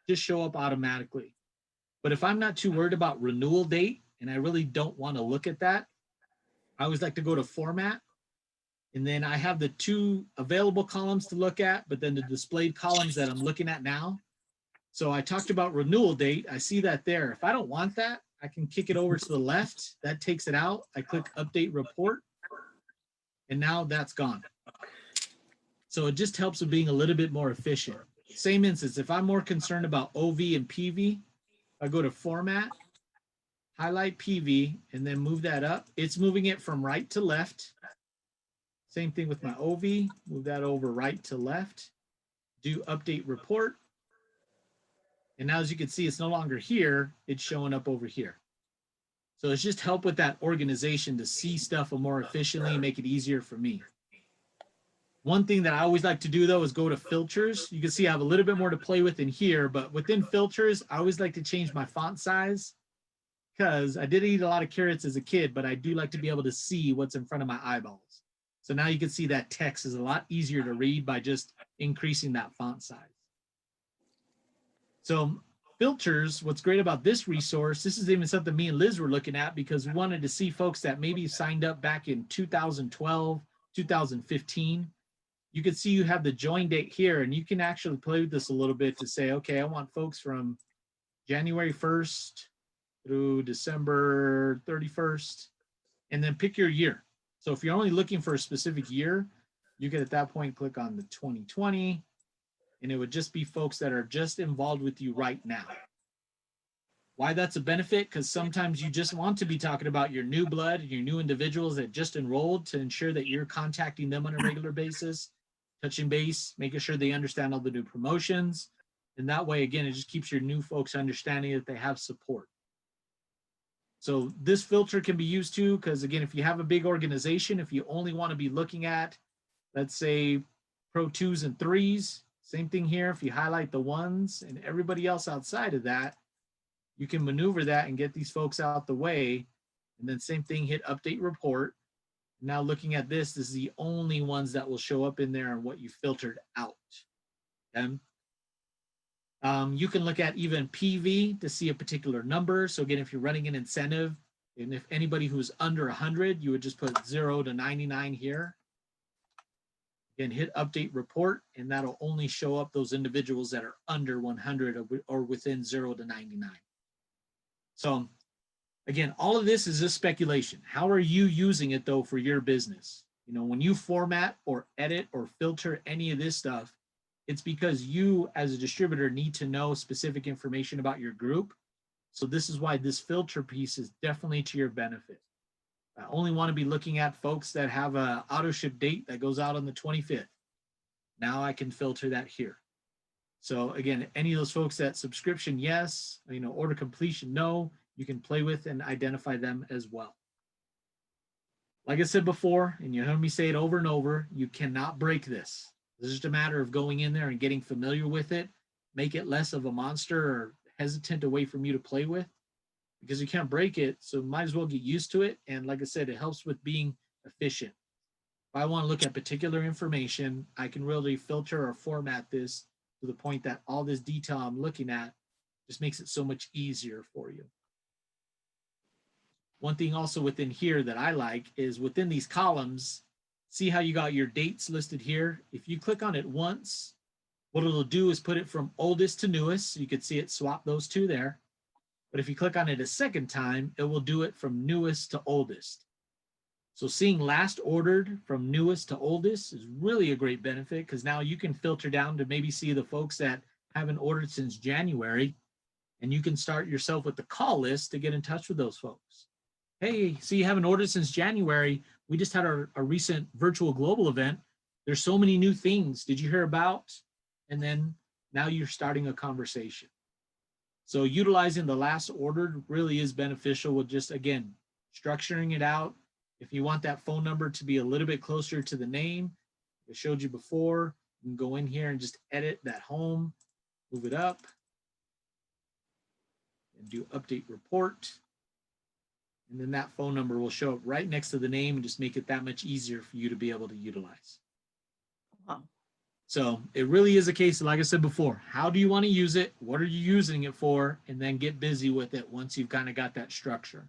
just show up automatically. But if I'm not too worried about renewal date, and I really don't want to look at that, I always like to go to format. And then I have the 2 available columns to look at, but then the displayed columns that I'm looking at now. So I talked about renewal date. I see that there. If I don't want that, I can kick it over to the left. That takes it out. I click update report. And now that's gone. So it just helps with being a little bit more efficient. Same instance, if I'm more concerned about OV and PV, I go to format, highlight PV, and then move that up. It's moving it from right to left. Same thing with my OV, move that over right to left, do update report. And now as you can see, it's no longer here, it's showing up over here. So it's just help with that organization to see stuff more efficiently, make it easier for me. One thing that I always like to do though is go to filters. You can see I have a little bit more to play with in here, but within filters, I always like to change my font size because I did eat a lot of carrots as a kid, but I do like to be able to see what's in front of my eyeballs. So now you can see that text is a lot easier to read by just increasing that font size. So filters, what's great about this resource, this is even something me and Liz were looking at because we wanted to see folks that maybe signed up back in 2012, 2015. You can see you have the join date here, and you can actually play with this a little bit to say, okay, I want folks from January 1st through December 31st, and then pick your year. So if you're only looking for a specific year, you can at that point click on the 2020, and it would just be folks that are just involved with you right now. Why that's a benefit? Because sometimes you just want to be talking about your new blood, your new individuals that just enrolled to ensure that you're contacting them on a regular basis, touching base, making sure they understand all the new promotions. And that way, again, it just keeps your new folks understanding that they have support. So this filter can be used too, because again, if you have a big organization, if you only want to be looking at, let's say, Pro 2s and 3s, same thing here. If you highlight the 1s and everybody else outside of that, you can maneuver that and get these folks out the way. And then same thing, hit update report. Now looking at this, this is the only ones that will show up in there and what you filtered out. Okay? You can look at even PV to see a particular number. So again, if you're running an incentive, and if anybody who's under 100, you would just put 0 to 99 here. Again, hit update report, and that'll only show up those individuals that are under 100 or within 0 to 99. So again, all of this is just speculation. How are you using it though for your business? You know, when you format or edit or filter any of this stuff, it's because you as a distributor need to know specific information about your group. So this is why this filter piece is definitely to your benefit. I only want to be looking at folks that have a auto ship date that goes out on the 25th. Now I can filter that here. So again, any of those folks that subscription, yes, you know, order completion, no, you can play with and identify them as well. Like I said before, and you heard me say it over and over, you cannot break this. This is just a matter of going in there and getting familiar with it, make it less of a monster or hesitant away from you to play with, because you can't break it. So might as well get used to it. And like I said, it helps with being efficient. If I want to look at particular information, I can really filter or format this to the point that all this detail I'm looking at just makes it so much easier for you. One thing also within here that I like is within these columns, see how you got your dates listed here? If you click on it once, what it'll do is put it from oldest to newest. So you can see it swap those two there. But if you click on it a second time, it will do it from newest to oldest. So seeing last ordered from newest to oldest is really a great benefit because now you can filter down to maybe see the folks that haven't ordered since January, and you can start yourself with the call list to get in touch with those folks. Hey, so you haven't ordered since January. We just had our recent virtual global event. There's so many new things. Did you hear about? And then now you're starting a conversation. So utilizing the last ordered really is beneficial with just, again, structuring it out. If you want that phone number to be a little bit closer to the name, I showed you before, you can go in here and just edit that home, move it up, and do update report. And then that phone number will show up right next to the name and just make it that much easier for you to be able to utilize. Wow. So it really is a case, like I said before, how do you want to use it? What are you using it for? And then get busy with it once you've kind of got that structure.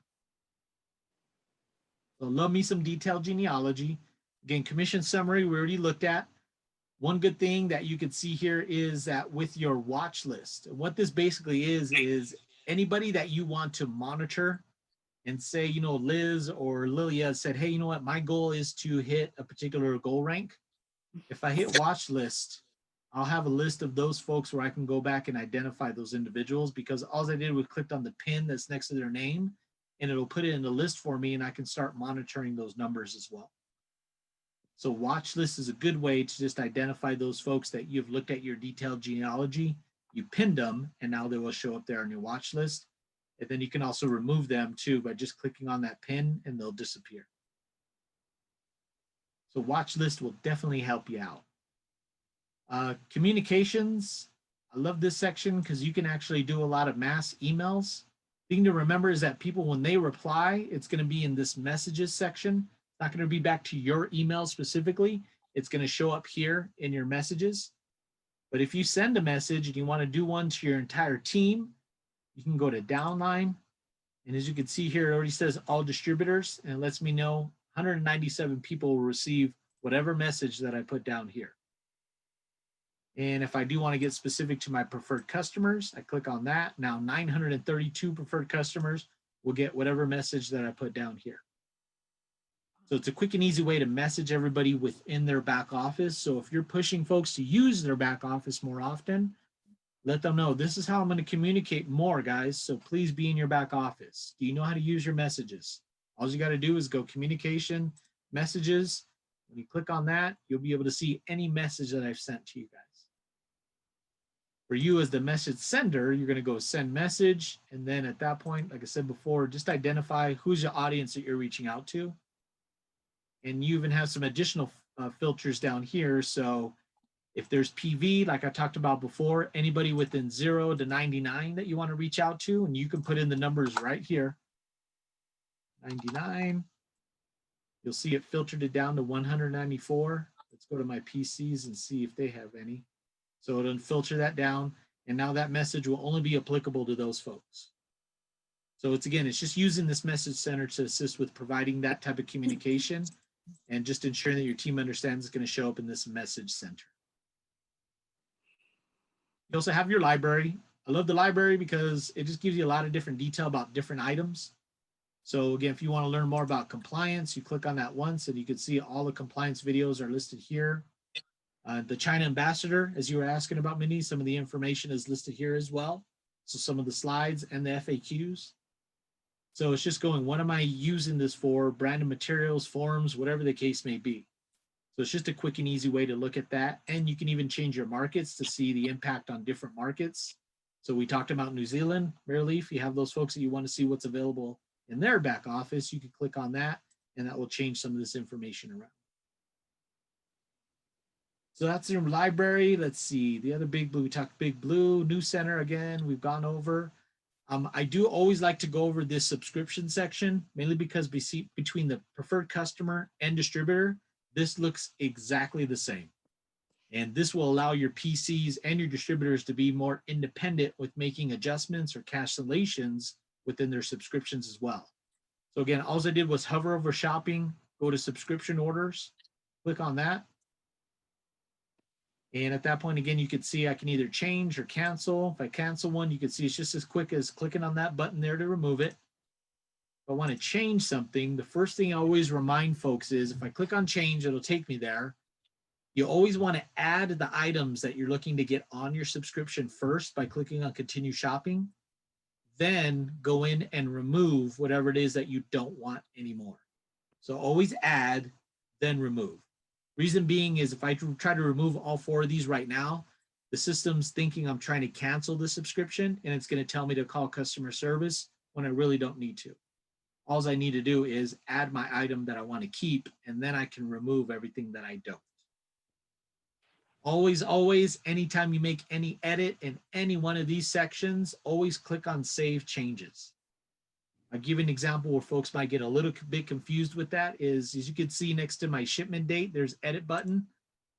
So love me some detailed genealogy. Again, commission summary, we already looked at. One good thing that you can see here is that with your watch list, what this basically is anybody that you want to monitor and say, you know, Liz or Lilia said, hey, you know what, my goal is to hit a particular goal rank. If I hit watch list, I'll have a list of those folks where I can go back and identify those individuals, because all I did was click on the pin that's next to their name and it'll put it in the list for me, and I can start monitoring those numbers as well. So watch list is a good way to just identify those folks that you've looked at your detailed genealogy, you pinned them, and now they will show up there on your watch list. And then you can also remove them too by just clicking on that pin and they'll disappear. So watch list will definitely help you out. Communications, I love this section because you can actually do a lot of mass emails. The thing to remember is that people, when they reply, it's going to be in this messages section. It's not going to be back to your email specifically. It's going to show up here in your messages. But if you send a message and you want to do one to your entire team, you can go to downline. And as you can see here, it already says all distributors, and it lets me know 197 people will receive whatever message that I put down here. And if I do want to get specific to my preferred customers, I click on that. Now 932 preferred customers will get whatever message that I put down here. So it's a quick and easy way to message everybody within their back office. So if you're pushing folks to use their back office more often, let them know this is how I'm going to communicate more, guys. So please be in your back office. Do you know how to use your messages? All you got to do is go communication, messages. When you click on that, you'll be able to see any message that I've sent to you guys. For you as the message sender, you're going to go send message. And then at that point, like I said before, just identify who's your audience that you're reaching out to. And you even have some additional filters down here. So if there's PV, like I talked about before, anybody within 0 to 99 that you want to reach out to, and you can put in the numbers right here. 99. You'll see it filtered it down to 194. Let's go to my PCs and see if they have any. So it'll filter that down, and now that message will only be applicable to those folks. So it's just using this message center to assist with providing that type of communication and just ensuring that your team understands it's going to show up in this message center. You also have your library. I love the library because it just gives you a lot of different detail about different items. So again, if you want to learn more about compliance, you click on that once and you can see all the compliance videos are listed here. The China ambassador, as you were asking about, Minnie, some of the information is listed here as well. So some of the slides and the FAQs. So it's just going, what am I using this for? Branded materials, forums, whatever the case may be. So it's just a quick and easy way to look at that. And you can even change your markets to see the impact on different markets. So we talked about New Zealand, Maryleaf. You have those folks that you want to see what's available in their back office. You can click on that and that will change some of this information around. So that's your library. Let's see, the other Big Blue, we talked Big Blue, New Center again, we've gone over. I do always like to go over this subscription section, mainly because between the preferred customer and distributor, this looks exactly the same. And this will allow your PCs and your distributors to be more independent with making adjustments or cancellations within their subscriptions as well. So again, all I did was hover over shopping, go to subscription orders, click on that. And at that point, again, you can see I can either change or cancel. If I cancel one, you can see it's just as quick as clicking on that button there to remove it. If I want to change something, the first thing I always remind folks is if I click on change, it'll take me there. You always want to add the items that you're looking to get on your subscription first by clicking on continue shopping. Then go in and remove whatever it is that you don't want anymore. So always add, then remove. Reason being is if I try to remove all 4 of these right now, the system's thinking I'm trying to cancel the subscription and it's going to tell me to call customer service when I really don't need to. All I need to do is add my item that I want to keep, and then I can remove everything that I don't. Always, always, anytime you make any edit in any one of these sections, always click on Save Changes. I'll give you an example where folks might get a little bit confused with that is, as you can see next to my shipment date, there's edit button.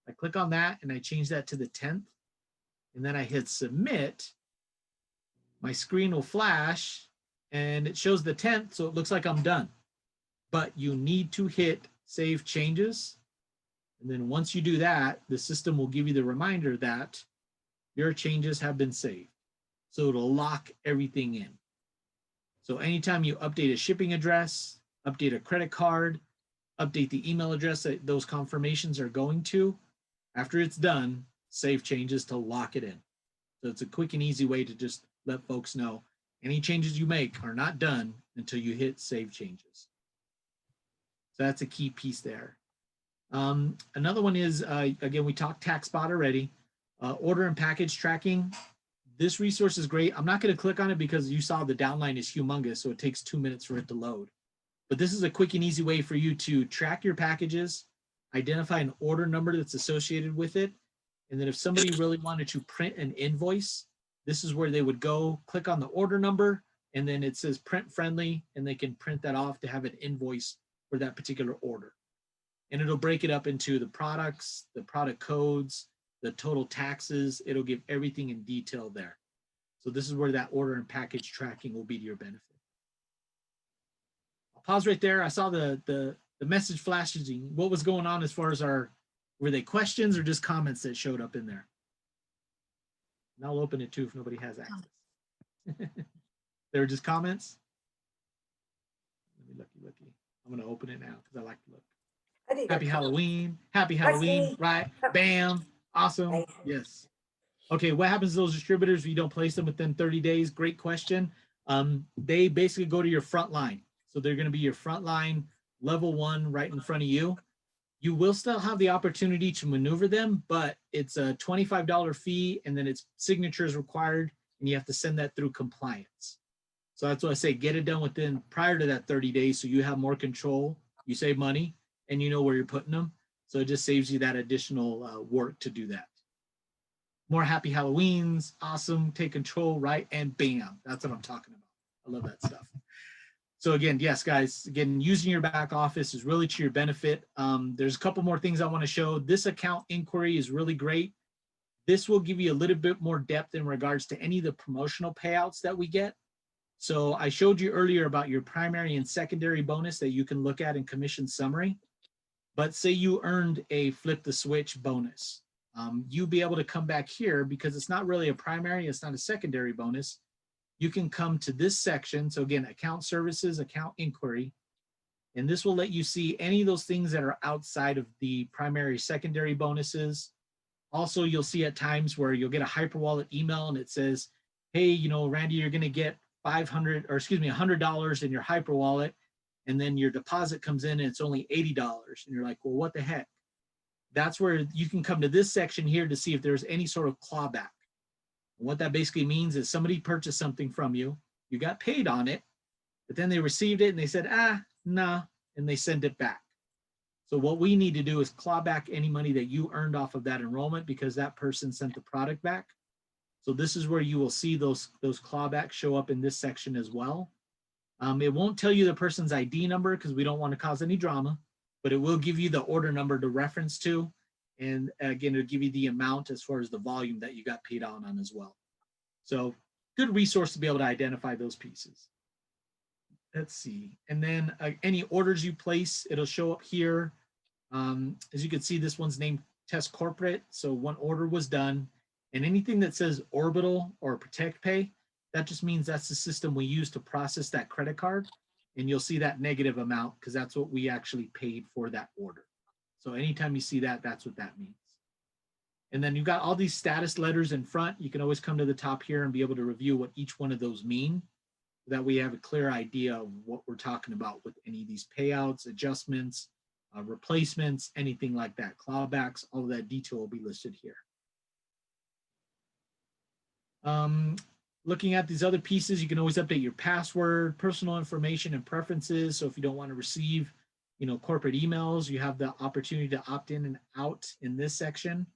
I click on that and I change that to the 10th. And then I hit submit. My screen will flash and it shows the 10th. So it looks like I'm done. But you need to hit Save Changes. And then once you do that, the system will give you the reminder that your changes have been saved. So it'll lock everything in. So anytime you update a shipping address, update a credit card, update the email address that those confirmations are going to, after it's done, save changes to lock it in. So it's a quick and easy way to just let folks know any changes you make are not done until you hit save changes. So that's a key piece there. Another one is, again, we talked TaxBot already, order and package tracking. This resource is great. I'm not going to click on it because you saw the downline is humongous, so it takes 2 minutes for it to load. But this is a quick and easy way for you to track your packages, identify an order number that's associated with it, and then if somebody really wanted to print an invoice, this is where they would go, click on the order number, and then it says print friendly, and they can print that off to have an invoice for that particular order. And it'll break it up into the products, the product codes, the total taxes. It'll give everything in detail there. So this is where that order and package tracking will be to your benefit. I'll pause right there. I saw the message flashing. What was going on as far as were they questions or just comments that showed up in there? And I'll open it too if nobody has access. They were just comments? Let me looky. I'm going to open it now because I like to look. I think Happy that's- Halloween. Happy Halloween, right? Bam. Awesome. Yes. Okay, what happens to those distributors if you don't place them within 30 days? Great question. They basically go to your front line. So they're going to be your front line level 1 right in front of you. You will still have the opportunity to maneuver them, but it's a $25 fee and then it's signatures required and you have to send that through compliance. So that's why I say get it done within prior to that 30 days so you have more control, you save money, and you know where you're putting them. So it just saves you that additional work to do that. More happy Halloweens, awesome, take control, right? And bam, that's what I'm talking about. I love that stuff. So again, yes, guys, again, using your back office is really to your benefit. There's a couple more things I want to show. This account inquiry is really great. This will give you a little bit more depth in regards to any of the promotional payouts that we get. So I showed you earlier about your primary and secondary bonus that you can look at in commission summary. But say you earned a flip the switch bonus. You'll be able to come back here because it's not really a primary, it's not a secondary bonus. You can come to this section. So again, account services, account inquiry, and this will let you see any of those things that are outside of the primary, secondary bonuses. Also, you'll see at times where you'll get a Hyperwallet email and it says, hey, you know, Randy, you're going to get $100 in your Hyperwallet. And then your deposit comes in and it's only $80. And you're like, well, what the heck? That's where you can come to this section here to see if there's any sort of clawback. And what that basically means is somebody purchased something from you, you got paid on it, but then they received it and they said, nah, and they send it back. So what we need to do is claw back any money that you earned off of that enrollment because that person sent the product back. So this is where you will see those clawbacks show up in this section as well. It won't tell you the person's ID number because we don't want to cause any drama, but it will give you the order number to reference to. And again, it'll give you the amount as far as the volume that you got paid on as well. So good resource to be able to identify those pieces. Let's see. And then any orders you place, it'll show up here. As you can see, this one's named Test Corporate. So one order was done. And anything that says Orbital or Protect Pay, that just means that's the system we use to process that credit card. And you'll see that negative amount because that's what we actually paid for that order. So anytime you see that, that's what that means. And then you've got all these status letters in front. You can always come to the top here and be able to review what each one of those mean. So that we have a clear idea of what we're talking about with any of these payouts, adjustments, replacements, anything like that, clawbacks, all of that detail will be listed here. Looking at these other pieces, you can always update your password, personal information, and preferences. So if you don't want to receive, you know, corporate emails, you have the opportunity to opt in and out in this section.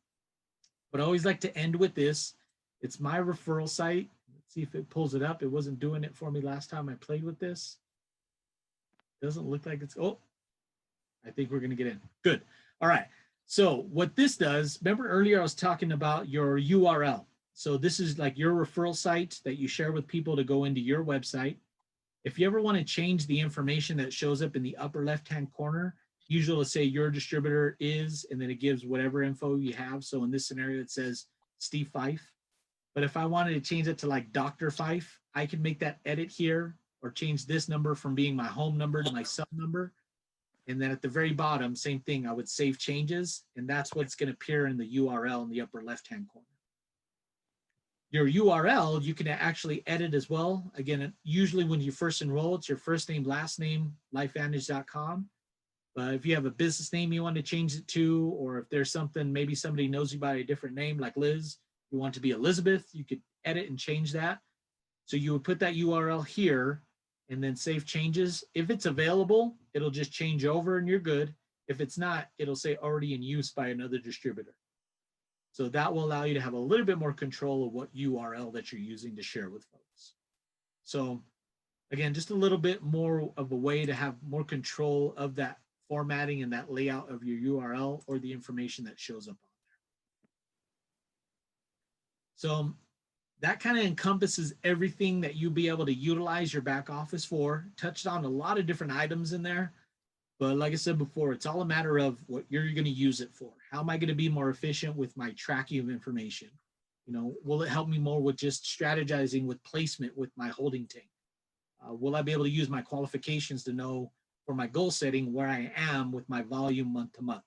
But I always like to end with this. It's my referral site. Let's see if it pulls it up. It wasn't doing it for me last time I played with this. Doesn't look like it's, oh, I think we're going to get in. Good. All right. So what this does, remember earlier I was talking about your URL. So this is like your referral site that you share with people to go into your website. If you ever want to change the information that shows up in the upper left-hand corner, usually it'll say your distributor is, and then it gives whatever info you have. So in this scenario, it says Steve Fife. But if I wanted to change it to like Dr. Fife, I can make that edit here, or change this number from being my home number to my cell number. And then at the very bottom, same thing, I would save changes, and that's what's going to appear in the URL in the upper left-hand corner. Your URL, you can actually edit as well. Again, usually when you first enroll, it's your first name, last name, lifevantage.com. But if you have a business name you want to change it to, or if there's something, maybe somebody knows you by a different name like Liz, you want to be Elizabeth, you could edit and change that. So you would put that URL here and then save changes. If it's available, it'll just change over and you're good. If it's not, it'll say already in use by another distributor. So that will allow you to have a little bit more control of what URL that you're using to share with folks. So again, just a little bit more of a way to have more control of that formatting and that layout of your URL or the information that shows up on there. So that kind of encompasses everything that you'll be able to utilize your back office for. Touched on a lot of different items in there. But like I said before, it's all a matter of what you're going to use it for. How am I going to be more efficient with my tracking of information? You know, will it help me more with just strategizing with placement with my holding tank? Will I be able to use my qualifications to know for my goal setting where I am with my volume month to month?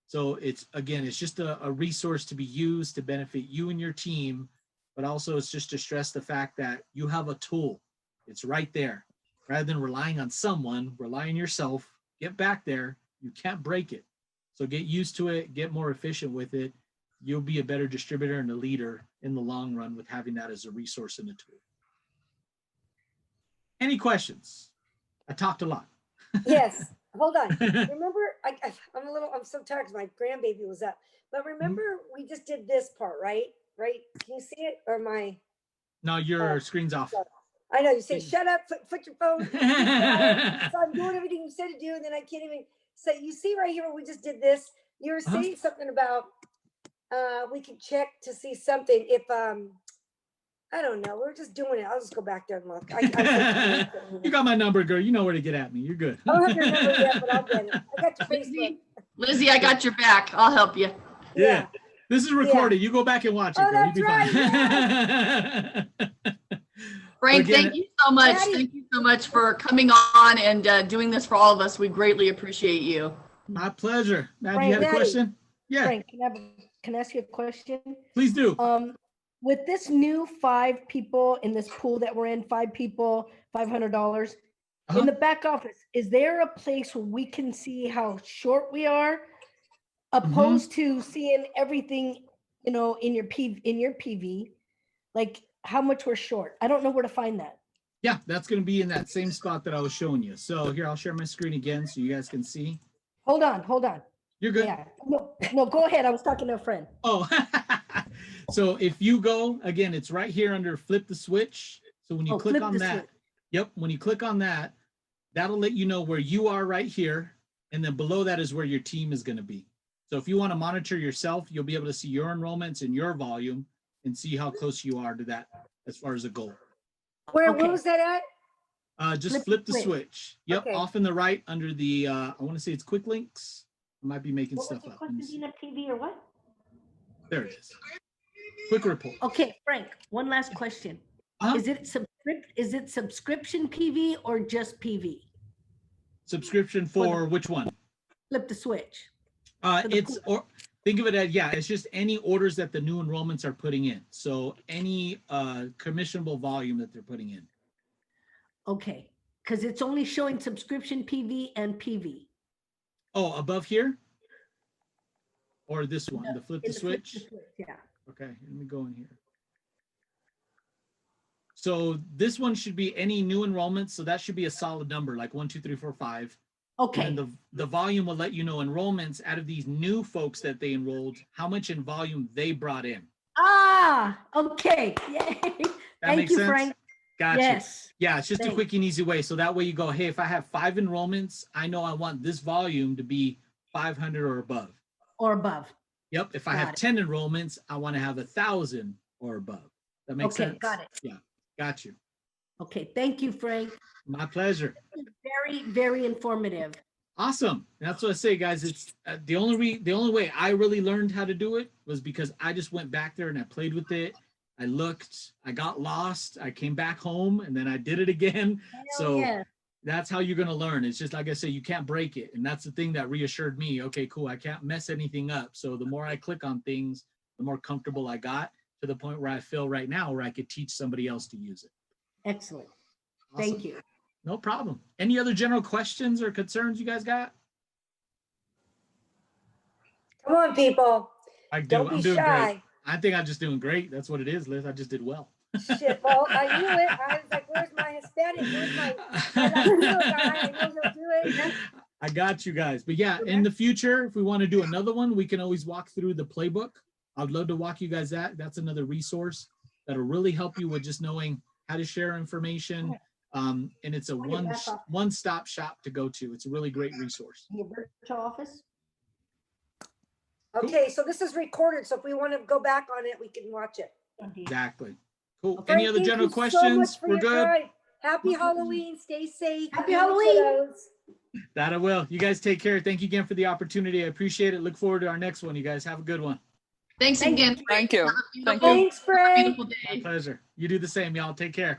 So it's, again, it's just a resource to be used to benefit you and your team, but also it's just to stress the fact that you have a tool. It's right there. Rather than relying on someone, rely on yourself, get back there. You can't break it. So get used to it, get more efficient with it. You'll be a better distributor and a leader in the long run with having that as a resource and a tool. Any questions? I talked a lot. Yes, hold on. Remember, I'm so tired because my grandbaby was up. But remember, we just did this part, right? Right? Can you see it? Or my? No, your screen's off. I know you say, shut up, put your phone. So I'm doing everything you said to do, and then I can't even say. You see right here where we just did this. You were saying something about we can check to see something if I don't know. We're just doing it. I'll just go back there and look. You got my number, girl. You know where to get at me. You're good. I don't have your number yet, but I'll get it. I got your Facebook. Lizzie, I got your back. I'll help you. Yeah. This is recorded. You go back and watch it, girl. That's You'll be right. fine. Frank, Again, thank you so much. Patty. Thank you so much for coming on and doing this for all of us. We greatly appreciate you. My pleasure. Matt, Frank, you had a Maddie. question? Yeah, Frank, can I ask you a question? please do. With this new 5 people in this pool that we're in, 5 people, $500 Uh-huh. in the back office, is there a place where we can see how short we are, opposed to seeing everything, you know, in your PV, like how much we're short? I don't know where to find that. Yeah, that's going to be in that same spot that I was showing you. So here, I'll share my screen again so you guys can see. Hold on. You're good. Yeah. No, go ahead. I was talking to a friend. Oh, so if you go, again, it's right here under flip the switch. So when you click flip on the that, switch. yep, when you click on that, that'll let you know where you are right here. And then below that is where your team is going to be. So if you want to monitor yourself, you'll be able to see your enrollments and your volume and see how close you are to that as far as a goal. Where Okay. was that at? Just Flip flip the the switch. switch. Yep, Okay. off in the right under the, I want to say it's quick links. I might be making What was stuff the up. Let me question, see. Dina, PV or what? There it is. Quick report. Okay, Frank, one last question. Uh-huh. Is it subscription PV or just PV? Subscription for which one? Flip the switch. For the It's, or think of it as, yeah, it's just any orders that the new enrollments are putting in. So any commissionable volume that they're putting in. Okay, because it's only showing subscription PV and PV. Oh, above here? Or this one, the flip In the the flip switch? Yeah. Okay, let me go in here. So this one should be any new enrollments. So that should be a solid number, like 1, 2, 3, 4, 5. Okay, And then the volume will let you know enrollments out of these new folks that they enrolled, how much in volume they brought in. okay. Yay. That Thank makes you, sense? Frank. Gotcha. Yes. Yeah, it's just a Thanks. quick and easy way. So that way you go, hey, if I have 5 enrollments, I know I want this volume to be 500 or above. Or above. Yep. If I Got have it. 10 enrollments, I want to have 1,000 or above. That makes sense? Okay, got it. Yeah, got you. Okay, thank you, Frank. My pleasure. Very, very informative. Awesome. That's what I say, guys. It's the only way I really learned how to do it was because I just went back there and I played with it I looked, I got lost, I came back home, and then I did it again. So yeah. that's how you're going to learn. It's just like I say, you can't break it. And that's the thing that reassured me. Okay, cool. I can't mess anything up. So the more I click on things, the more comfortable I got, to the point where I feel right now where I could teach somebody else to use it. Excellent. Awesome. Thank you. No problem. Any other general questions or concerns you guys got? Come on, people. I'm Don't be doing great. shy. I think I'm just doing great. That's what it is, Liz. I just did well. Shit, well, I knew it. I was like, where's my Hispanic? Where's my Latino guy? I know he'll do it. I got you guys. But yeah, in the future, if we want to do another one, we can always walk through the playbook. I'd love to walk you guys that. That's another resource that'll really help you with just knowing how to share information. And it's a one-stop shop to go to. It's a really great resource. Your virtual office? Okay, so this is recorded, so if we want to go back on it, we can watch it. Exactly. Cool. Frank, Any other thank general you so questions? much for We're your good. time. Happy Halloween. Stay safe. Happy Eat Halloween. kiddos. That I will. You guys take care. Thank you again for the opportunity. I appreciate it. Look forward to our next one. You guys have a good one. Thanks again. Thank you. Have a Thank beautiful- you. Thanks, Frank. beautiful My day. pleasure. You do the same, y'all. Take care.